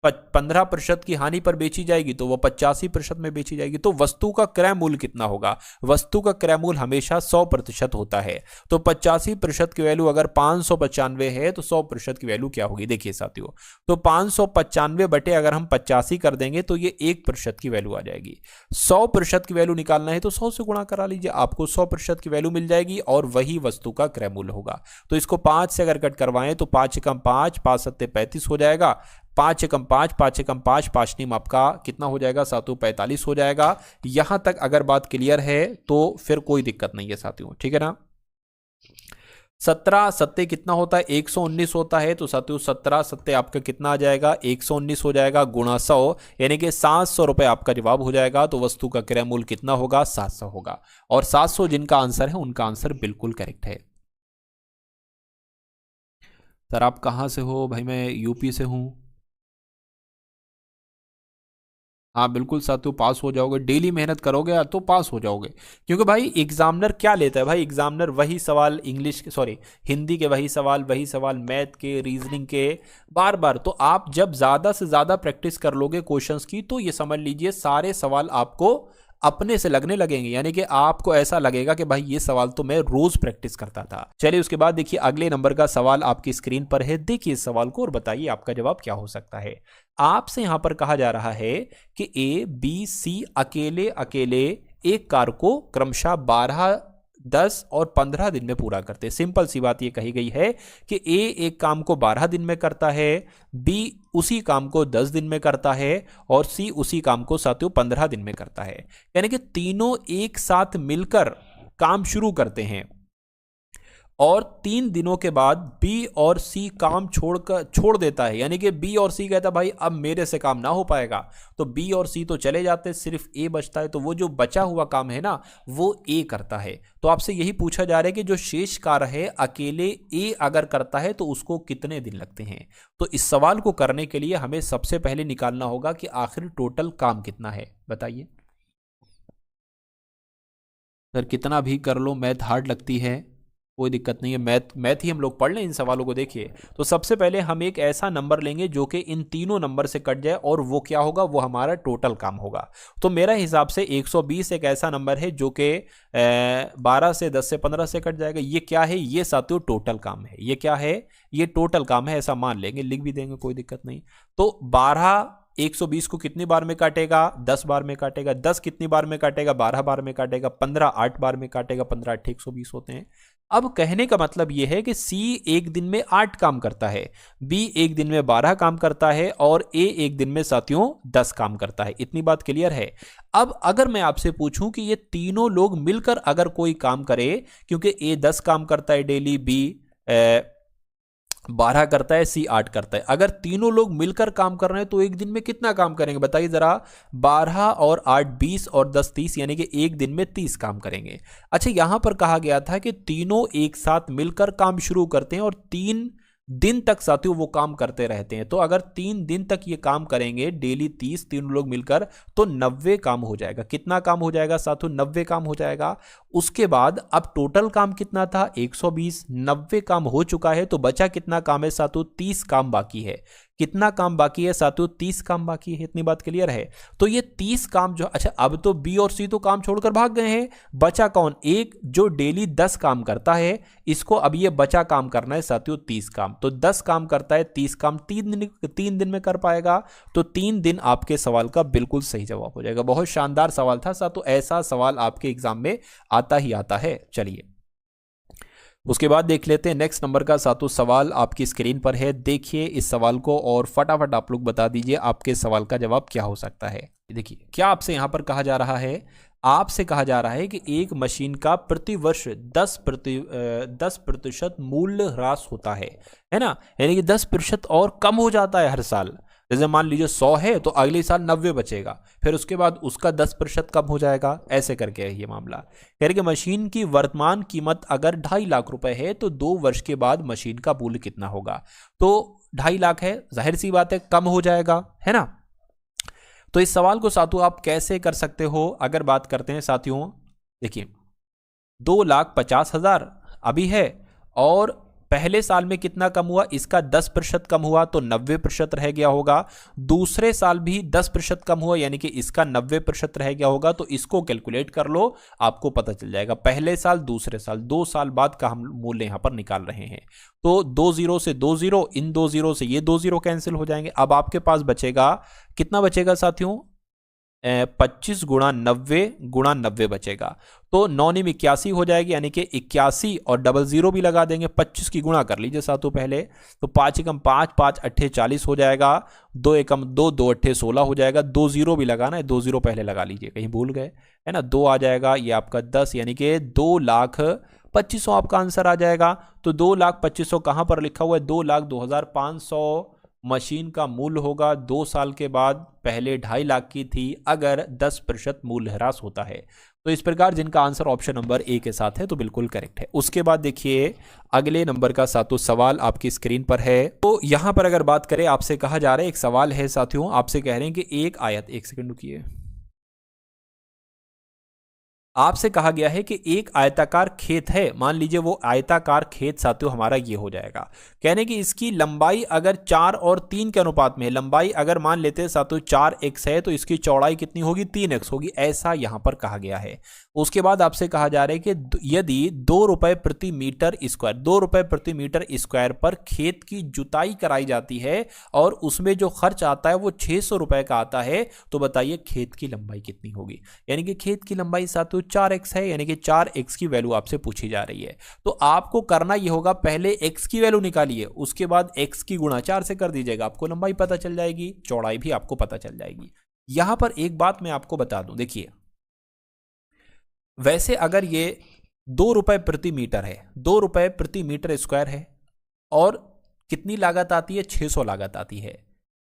15% की हानि पर बेची जाएगी तो वो 85% में बेची जाएगी। तो वस्तु का क्रय मूल्य कितना होगा, वस्तु का क्रय मूल्य हमेशा 100% होता है। तो 85% की वैल्यू अगर 595 है तो 100% की वैल्यू क्या होगी, देखिए साथियों, तो 595 बटे अगर हम 85 कर देंगे तो ये 1% की वैल्यू आ जाएगी। 100% की वैल्यू निकालना है तो 100 से गुणा करा लीजिए, आपको 100% की वैल्यू मिल जाएगी और वही वस्तु का क्रय मूल्य होगा। तो इसको 5 से अगर कट करवाएं तो 5 एकम 5, 5 सत्ते 35 हो जाएगा, 5 एकम 5, 5 एकम 5, 5 नीम आपका कितना हो जाएगा साथियों, 45 हो जाएगा। यहां तक अगर बात क्लियर है तो फिर कोई दिक्कत नहीं है साथियों, ठीक है ना। 17 सत्ते कितना होता है, 119 होता है, तो साथियों 17 सत्ते आपका कितना आ जाएगा, 119 हो जाएगा गुणा 100, यानी कि 700 रुपए आपका जवाब हो जाएगा। तो वस्तु का क्रय मूल्य कितना होगा, 700 होगा। और 700 जिनका आंसर है उनका आंसर बिल्कुल करेक्ट है। सर आप कहां से हो, भाई मैं यूपी से हूं। हाँ बिल्कुल साथियों, पास हो जाओगे, डेली मेहनत करोगे तो पास हो जाओगे। क्योंकि भाई एग्जामिनर क्या लेता है, भाई एग्जामिनर वही सवाल इंग्लिश के, सॉरी हिंदी के वही सवाल मैथ के, रीजनिंग के, बार बार। तो आप जब ज़्यादा से ज़्यादा प्रैक्टिस कर लोगे क्वेश्चंस की तो ये समझ लीजिए सारे सवाल आपको अपने से लगने लगेंगे, यानी कि आपको ऐसा लगेगा कि भाई ये सवाल तो मैं रोज प्रैक्टिस करता था। चलिए उसके बाद देखिए अगले नंबर का सवाल आपकी स्क्रीन पर है, देखिए इस सवाल को और बताइए आपका जवाब क्या हो सकता है। आपसे यहां पर कहा जा रहा है कि ए बी सी अकेले अकेले एक कार्य को क्रमशः 12, 10 और 15 दिन में पूरा करते हैं। सिंपल सी बात ये कही गई है कि ए एक काम को 12 दिन में करता है, बी उसी काम को 10 दिन में करता है और सी उसी काम को साथियों 15 दिन में करता है। यानी कि तीनों एक साथ मिलकर काम शुरू करते हैं और 3 दिनों के बाद बी और सी काम छोड़ देता है, यानी कि बी और सी कहता है भाई अब मेरे से काम ना हो पाएगा, तो बी और सी तो चले जाते हैं, सिर्फ ए बचता है, तो वो जो बचा हुआ काम है ना वो ए करता है। तो आपसे यही पूछा जा रहा है कि जो शेष कार्य है अकेले ए अगर करता है तो उसको कितने दिन लगते हैं। तो इस सवाल को करने के लिए हमें सबसे पहले निकालना होगा कि आखिर टोटल काम कितना है, बताइए। सर कितना भी कर लो, मैथ हार्ड लगती है, कोई दिक्कत नहीं है, मैथ ही हम लोग पढ़ लें इन सवालों को। देखिए तो सबसे पहले हम एक ऐसा नंबर लेंगे जो कि इन तीनों नंबर से कट जाए, और वो क्या होगा, वो हमारा टोटल काम होगा। तो मेरा हिसाब से 120 एक ऐसा नंबर है जो कि 12 से 10 से 15 से कट जाएगा। ये क्या है, ये साथियों टोटल काम है। ये क्या है, ये टोटल काम है, ऐसा मान लेंगे, लिख भी देंगे, कोई दिक्कत नहीं। तो 12 120 को कितनी बार में काटेगा, 10 बार में काटेगा। 10 कितनी बार में काटेगा, 12 बार में काटेगा। 15 8 बार में काटेगा, 15 8 120 होते हैं। अब कहने का मतलब यह है कि सी एक दिन में 8 काम करता है, बी एक दिन में 12 काम करता है, और ए एक दिन में साथियों 10 काम करता है। इतनी बात क्लियर है। अब अगर मैं आपसे पूछूं कि ये तीनों लोग मिलकर अगर कोई काम करे, क्योंकि ए 10 काम करता है डेली, बी 12 करता है, सी 8 करता है, अगर तीनों लोग मिलकर काम कर रहे हैं तो एक दिन में कितना काम करेंगे बताइए जरा। 12 और 8 20 और 10 30, यानी कि एक दिन में 30 काम करेंगे। अच्छा, यहां पर कहा गया था कि तीनों एक साथ मिलकर काम शुरू करते हैं और 3 दिन तक साथियों वो काम करते रहते हैं। तो अगर 3 दिन तक ये काम करेंगे डेली 30, तीनों लोग मिलकर, तो 90 काम हो जाएगा। कितना काम हो जाएगा साथियों, 90 काम हो जाएगा। उसके बाद अब टोटल काम कितना था, 120, 90 काम हो चुका है, तो बचा कितना काम है साथियों, 30 काम बाकी है। कितना काम बाकी है साथियों, 30 काम बाकी है। इतनी बात क्लियर है। तो ये 30 काम जो, अच्छा अब तो बी और सी तो काम छोड़कर भाग गए हैं, बचा कौन, एक जो डेली 10 काम करता है, इसको अब ये बचा काम करना है साथियों 30 काम। तो 10 काम करता है, 30 काम 3 दिन में कर पाएगा। तो 3 दिन आपके सवाल का बिल्कुल सही जवाब हो जाएगा। बहुत शानदार सवाल था साथियों, ऐसा सवाल आपके एग्जाम में आता ही आता है। चलिए उसके बाद देख लेते हैं नेक्स्ट नंबर का सातों सवाल आपकी स्क्रीन पर है। देखिए इस सवाल को और फटाफट आप लोग बता दीजिए आपके सवाल का जवाब क्या हो सकता है। देखिए क्या आपसे यहां पर कहा जा रहा है, आपसे कहा जा रहा है कि एक मशीन का प्रतिवर्ष 10% मूल्य ह्रास होता है ना, यानी कि 10% और कम हो जाता है हर साल। जैसे मान लीजिए 100 है तो अगले साल 90 बचेगा, फिर उसके बाद उसका 10% कम हो जाएगा, ऐसे करके है ये मामला। कह रहे कि मशीन की वर्तमान कीमत अगर 2.5 लाख रुपए है तो 2 वर्ष के बाद मशीन का मूल्य कितना होगा। तो 2.5 लाख है, जाहिर सी बात है कम हो जाएगा, है ना। तो इस सवाल को साथियों आप कैसे कर सकते हो, अगर बात करते हैं साथियों, देखिए 2,50,000 अभी है, और पहले साल में कितना कम हुआ, इसका 10% कम हुआ तो 90% रह गया होगा। दूसरे साल भी 10% कम हुआ, यानी कि इसका 90% रह गया होगा। तो इसको कैलकुलेट कर लो, आपको पता चल जाएगा। पहले साल दूसरे साल 2 साल बाद का हम मूल्य यहां पर निकाल रहे हैं। तो 2 0 से 2 0, इन 2 0 से ये 2 0 कैंसिल हो जाएंगे। अब आपके पास बचेगा, कितना बचेगा साथियों, 25 गुणा 90 बचेगा। तो 9 9 81 हो जाएगी, यानी कि 81 और 00 भी लगा देंगे। 25 की गुणा कर लीजिए साथियों पहले, तो 5 एकम 5, 5 अट्ठे 40 हो जाएगा। 2 एकम 2, 2 अट्ठे 16 हो जाएगा। 2 0 भी लगाना है, 2 0 पहले लगा लीजिए, कहीं भूल गए, है ना। 2 आ जाएगा, ये आपका 10, यानी कि 2,25,000 आपका आंसर आ जाएगा। तो 2,25,000 कहां पर लिखा हुआ है, 2,02,500 मशीन का मूल्य होगा 2 साल के बाद। पहले 2.5 लाख की थी, अगर 10% मूल्य ह्रास होता है। तो इस प्रकार जिनका आंसर ऑप्शन नंबर ए के साथ है तो बिल्कुल करेक्ट है। उसके बाद देखिए अगले नंबर का सातों सवाल आपकी स्क्रीन पर है। तो यहां पर अगर बात करें, आपसे कहा जा रहा है, एक सवाल है साथियों, आपसे कह रहे हैं कि एक आयत, एक सेकंड रुकिए, आपसे कहा गया है कि एक आयताकार खेत है। मान लीजिए वो आयताकार खेत साथियों हमारा ये हो जाएगा। कहने की इसकी लंबाई अगर 4 और 3 के अनुपात में है, लंबाई अगर मान लेते हैं साथियों 4x है तो इसकी चौड़ाई कितनी होगी, 3x होगी, ऐसा यहां पर कहा गया है। उसके बाद आपसे कहा जा रहा है कि यदि 2 रुपए प्रति मीटर स्क्वायर, 2 रुपए प्रति मीटर स्क्वायर पर खेत की जुताई कराई जाती है और उसमें जो खर्च आता है वो 600 रुपए का आता है, तो बताइए खेत की लंबाई कितनी होगी। यानी कि खेत की लंबाई साथियों 4x है, यानी कि 4x की वैल्यू आपसे पूछी जा रही है। तो आपको करना यह होगा, पहले x की वैल्यू निकालिए, उसके बाद x की गुणा 4 से कर दीजिएगा, आपको लंबाई पता चल जाएगी, चौड़ाई भी आपको पता चल जाएगी। यहां पर एक बात मैं आपको बता दूं, देखिए वैसे अगर ये ₹2 प्रति मीटर है, ₹2 प्रति मीटर स्क्वायर है, और कितनी लागत आती है? 600 लागत आती है।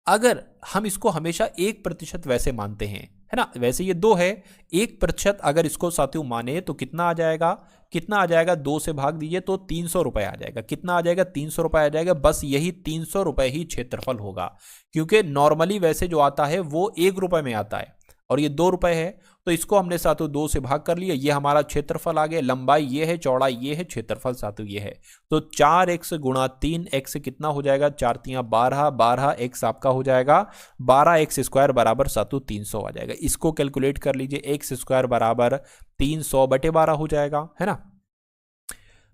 अगर हम इसको हमेशा 1% वैसे मानते हैं, है ना, वैसे ये 2 है, 1% अगर इसको साथियों माने तो कितना आ जाएगा? कितना आ जाएगा? 2 से भाग दीजिए तो 300 रुपए आ जाएगा। कितना आ जाएगा? 300 रुपए आ जाएगा। बस यही 300 रुपए ही क्षेत्रफल होगा, क्योंकि नॉर्मली वैसे जो आता है वो ₹1 में आता है और ये ₹2 है, तो इसको हमने साथियों 2 से भाग कर लिया। ये हमारा क्षेत्रफल आ गया। लंबाई ये है, चौड़ाई ये है, क्षेत्रफल साथियों ये है। तो 4x गुणा 3x कितना हो जाएगा? 4 तियां 12, 12x आपका हो जाएगा 12x स्क्वायर बराबर साथियों 300 आ जाएगा। इसको कैलकुलेट कर लीजिए, x स्क्वायर बराबर 300/12 हो जाएगा, है ना।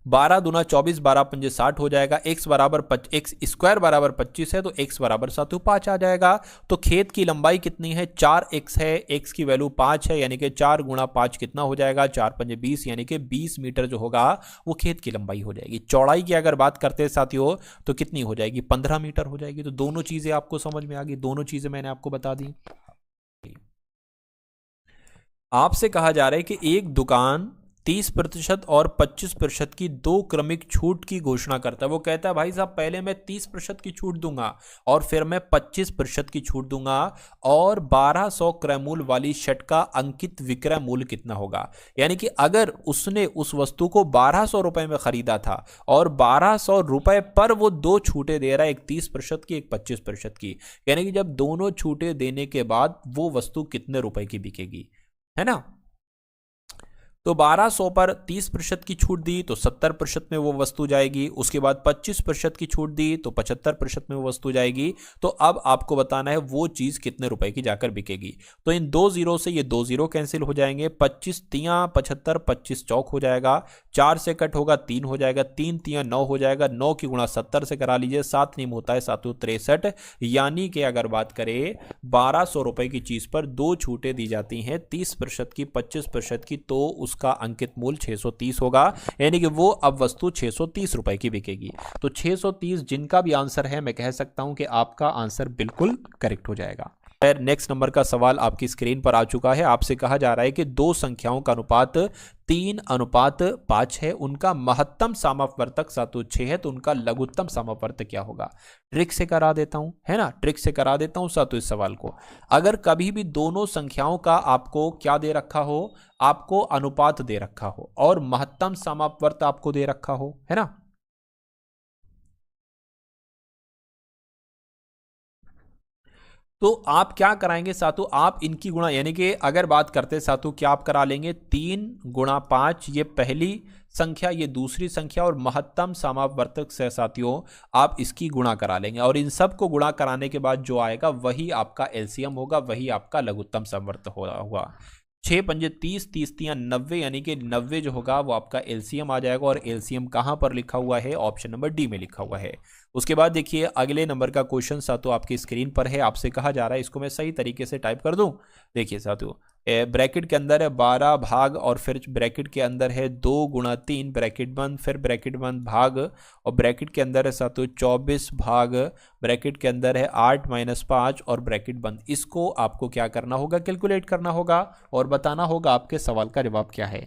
12 दूना 24, 12 पंजे 60 हो जाएगा। x बराबर x स्क्वायर बराबर 25 है, तो x बराबर साथियों 5 आ जाएगा। तो खेत की लंबाई कितनी है? 4x है, x की वैल्यू 5 है, यानी कि 4 गुणा 5 कितना हो जाएगा? 4 पंजे 20, यानी कि 20 मीटर जो होगा वो खेत की लंबाई हो जाएगी। चौड़ाई की अगर बात करते हैं साथियों तो कितनी हो जाएगी? 15 मीटर हो जाएगी। तो दोनों चीजें आपको समझ में आ गई, दोनों चीजें मैंने आपको बता दी। आपसे कहा जा रहा है कि एक दुकान 30% और 25% की 2 क्रमिक छूट की घोषणा करता है। वो कहता है भाई साहब पहले मैं 30% की छूट दूंगा और फिर मैं 25% की छूट दूंगा, और 1200 क्रय मूल्य वाली शर्ट का अंकित विक्रय मूल्य कितना होगा? यानी कि अगर उसने उस वस्तु को 1200 रुपए में खरीदा था और 1200 रुपए पर वो 2 छूटें दे रहा है, एक 30% की, एक 25% की, यानी कि जब दोनों छूटें देने के बाद वो वस्तु कितने रुपए की बिकेगी, है ना। तो 1200 पर 30% की छूट दी तो 70% में वो वस्तु जाएगी। उसके बाद 25% की छूट दी तो 75% में वो वस्तु जाएगी। तो अब आपको बताना है वो चीज कितने रुपए की जाकर बिकेगी। तो इन 2 जीरो से ये 2 जीरो कैंसिल हो जाएंगे। 25 तियां 75, 25 चौक हो जाएगा, 4 से कट होगा 3 हो जाएगा, 3 तियां 9 हो जाएगा, 9 की गुणा 70 से करा लीजिए, 7 नियम होता है 7 63। यानी कि अगर बात करें 1200 रुपए की चीज पर 2 छूटें दी जाती हैं, 30% की, 25% की, तो उसका अंकित मूल्य 630 होगा। यानी कि वो अब वस्तु 630 रुपए की बिकेगी। तो 630 जिनका भी आंसर है, मैं कह सकता हूं कि आपका आंसर बिल्कुल करेक्ट हो जाएगा। नेक्स्ट नंबर का सवाल आपकी स्क्रीन पर आ चुका है। आपसे कहा जा रहा है कि 2 संख्याओं का अनुपात 3:5 है, उनका महत्तम समापवर्तक सातु 6 है, तो उनका लघुत्तम समापवर्तक क्या होगा? ट्रिक से करा देता हूं, है ना, ट्रिक से करा देता हूं सातु इस सवाल को। अगर कभी भी दोनों संख्याओं का आपको क्या दे रखा हो, आपको अनुपात दे रखा हो और महत्तम समापवर्त आपको दे रखा हो, है ना, तो आप क्या कराएंगे सातु? आप इनकी गुणा, यानी कि अगर बात करते सातु क्या आप करा लेंगे? 3 × 5 ये पहली संख्या, ये दूसरी संख्या, और महत्तम समापवर्तक से साथियों आप इसकी गुणा करा लेंगे, और इन सब को गुणा कराने के बाद जो आएगा वही आपका एलसीएम होगा, वही आपका लघुत्तम समवर्त होगा। 6 पंजे 30, 30 तियां 90, यानी कि 90 जो होगा वो आपका एलसीएम आ जाएगा। और एलसीएम कहां पर लिखा हुआ है? ऑप्शन नंबर डी में लिखा हुआ है। उसके बाद देखिए अगले नंबर का क्वेश्चन साथियों आपकी स्क्रीन पर है। आपसे कहा जा रहा है, इसको मैं सही तरीके से टाइप कर दूं। देखिए साथियों, ब्रैकेट के अंदर है 12 भाग, और फिर ब्रैकेट के अंदर है 2 × 3 ब्रैकेट बंद, फिर ब्रैकेट बंद भाग, और ब्रैकेट के अंदर है साथियों 24 भाग, ब्रैकेट के अंदर है 8 - 5 और ब्रैकेट बंद। इसको आपको क्या करना होगा? कैलकुलेट करना होगा और बताना होगा आपके सवाल का जवाब क्या है।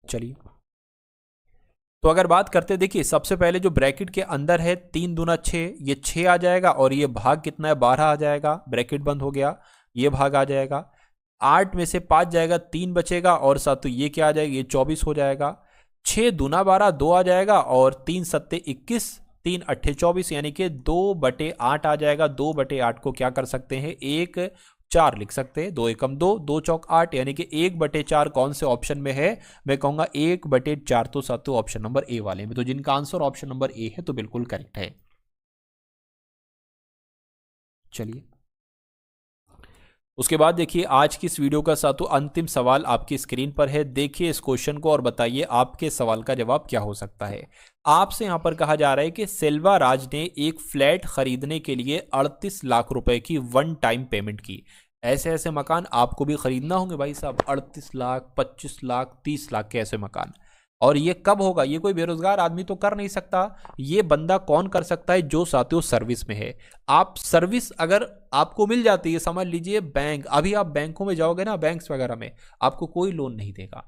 चलिए, तो अगर बात करते देखिए, सबसे पहले जो ब्रैकेट के अंदर है 3 दूना 6, ये 6 आ जाएगा, और ये भाग कितना है? 12 आ जाएगा। ब्रैकेट बंद हो गया, ये भाग आ जाएगा। 8 में से 5 जाएगा, 3 बचेगा, और साथ ये क्या आ जाएगा? ये 24 हो जाएगा। 6 दूना 12, 2 आ जाएगा, और 3 सत्ते 21, 3 अट्ठे 24, यानी कि 2/8 आ जाएगा। 2/8 को क्या कर सकते हैं? 1/4 लिख सकते हैं। 2 एकम 2, 2 चौक 8, यानी कि 1/4 कौन से ऑप्शन में है? मैं कहूंगा 1/4 तो सातों ऑप्शन नंबर ए वाले में। तो जिनका आंसर ऑप्शन नंबर ए है तो बिल्कुल करेक्ट है। चलिए, उसके बाद देखिए आज की इस वीडियो का सातों अंतिम सवाल आपकी स्क्रीन पर है। देखिए इस क्वेश्चन को और बताइए आपके सवाल का जवाब क्या हो सकता है। आपसे यहां पर कहा जा रहा है कि सेल्वा राज ने एक फ्लैट खरीदने के लिए 38 लाख रुपए की वन टाइम पेमेंट की। ऐसे ऐसे मकान आपको भी खरीदना होंगे भाई साहब, 38 लाख, 25 लाख, 30 लाख के ऐसे मकान। और ये कब होगा? ये कोई बेरोजगार आदमी तो कर नहीं सकता। ये बंदा कौन कर सकता है? जो साथियों सर्विस में है। आप सर्विस अगर आपको मिल जाती है, समझ लीजिए बैंक, अभी आप बैंकों में जाओगे ना, बैंक्स वगैरह में आपको कोई लोन नहीं देगा।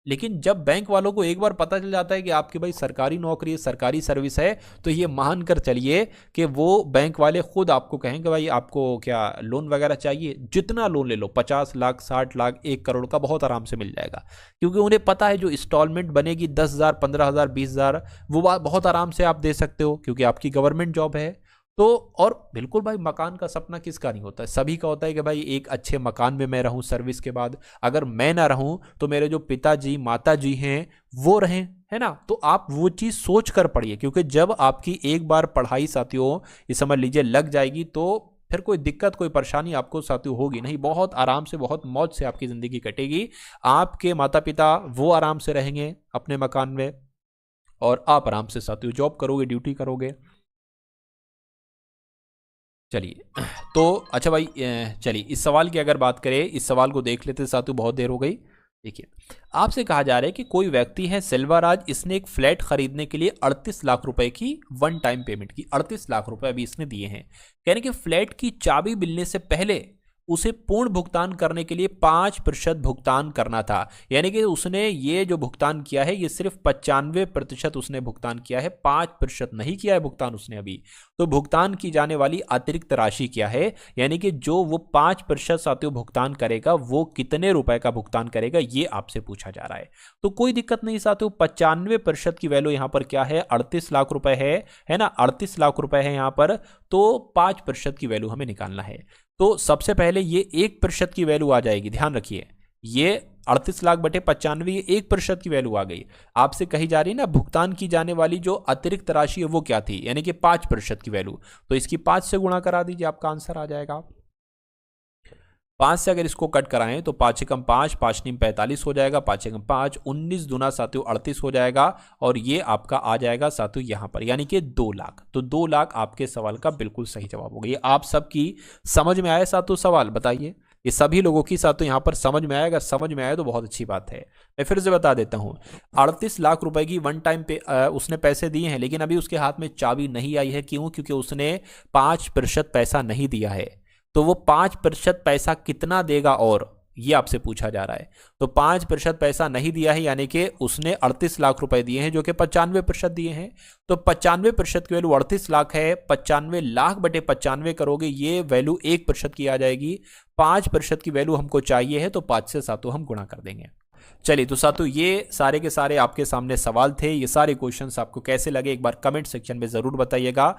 लेकिन जब बैंक वालों को एक बार पता चल जाता है कि आपकी भाई सरकारी नौकरी है, सरकारी सर्विस है, तो ये मान कर चलिए कि वो बैंक वाले खुद आपको कहेंगे भाई आपको क्या लोन वगैरह चाहिए, जितना लोन ले लो, 50 लाख, 60 लाख, 1 करोड़ का बहुत आराम से मिल जाएगा। क्योंकि उन्हें पता है जो इंस्टॉलमेंट बनेगी 10,000, 15,000, 20,000, वो बहुत आराम से आप दे सकते हो, क्योंकि आपकी गवर्नमेंट जॉब है। तो और बिल्कुल भाई, मकान का सपना किसका नहीं होता है? सभी का होता है कि भाई एक अच्छे मकान में मैं रहूं सर्विस के बाद। अगर मैं ना रहूं तो मेरे जो पिताजी माताजी हैं वो रहें, है ना? तो आप वो चीज़ सोच कर पढ़िए, क्योंकि जब आपकी एक बार पढ़ाई साथियों ये समझ लीजिए लग जाएगी, तो फिर कोई दिक्कत कोई परेशानी आपको साथियों होगी नहीं। बहुत आराम से, बहुत मौज से आपकी ज़िंदगी कटेगी। आपके माता पिता वो आराम से रहेंगे अपने मकान में, और आप आराम से साथियों जॉब करोगे, ड्यूटी करोगे। चलिए, तो अच्छा भाई, चलिए इस सवाल की अगर बात करें, इस सवाल को देख लेते साथियों, बहुत देर हो गई। देखिए, आपसे कहा जा रहा है कि कोई व्यक्ति है सेल्वाराज, इसने एक फ्लैट खरीदने के लिए 38 लाख रुपए की वन टाइम पेमेंट की। 38 लाख रुपए अभी इसने दिए हैं। यानी कि फ्लैट की चाबी मिलने से पहले उसे पूर्ण भुगतान करने के लिए 5% भुगतान करना था। यानी कि उसने ये जो भुगतान किया है, ये सिर्फ 95% उसने भुगतान किया है, 5% नहीं किया है भुगतान उसने अभी। तो भुगतान की जाने वाली अतिरिक्त राशि क्या है? यानी कि जो वो 5% साथियों भुगतान करेगा, वो कितने रुपए का भुगतान करेगा, ये आपसे पूछा जा रहा है। तो कोई दिक्कत नहीं साथियों, 95% की वैल्यू यहाँ पर क्या है? 38 लाख रुपए है ना? 38 लाख रुपए है यहाँ पर, तो 5% की वैल्यू हमें निकालना है। तो सबसे पहले ये 1% की वैल्यू आ जाएगी, ध्यान रखिए। ये 38 लाख बटे 95, ये 1% की वैल्यू आ गई। आपसे कही जा रही है ना भुगतान की जाने वाली जो अतिरिक्त राशि है वो क्या थी, यानी कि 5% की वैल्यू। तो इसकी 5 से गुणा करा दीजिए, आपका आंसर आ जाएगा। 5 से अगर इसको कट कराएं तो 5 एकम 5, 5 नीम 45 हो जाएगा, 5 एकम 5, 19 दूना साथियों 38 हो जाएगा, और ये आपका आ जाएगा साथियों यहाँ पर, यानी कि 2 लाख। तो 2 लाख आपके सवाल का बिल्कुल सही जवाब होगा। ये आप सबकी समझ में आया साथियों सवाल? बताइए, ये सभी लोगों की साथियों यहाँ पर समझ में आया? अगर समझ में आया तो बहुत अच्छी बात है। मैं फिर से बता देता हूँ, 38 लाख रुपए की वन टाइम पे उसने पैसे दिए हैं, लेकिन अभी उसके हाथ में चाबी नहीं आई है। क्यों? क्योंकि उसने 5% पैसा नहीं दिया है। तो वो 5% पैसा कितना देगा, और ये आपसे पूछा जा रहा है। तो 5% पैसा नहीं दिया है, यानी कि उसने 38 लाख रुपए दिए हैं, जो कि 95% दिए हैं। तो 95% की वैल्यू 38 लाख है। 95 लाख बटे 95 करोगे, ये वैल्यू 1% की आ जाएगी। 5% की वैल्यू हमको चाहिए है, तो 5 से सातों हम गुणा कर देंगे। चलिए, तो साथियों ये सारे के सारे आपके सामने सवाल थे। ये सारे क्वेश्चंस आपको कैसे लगे, एक बार कमेंट सेक्शन में जरूर बताइएगा।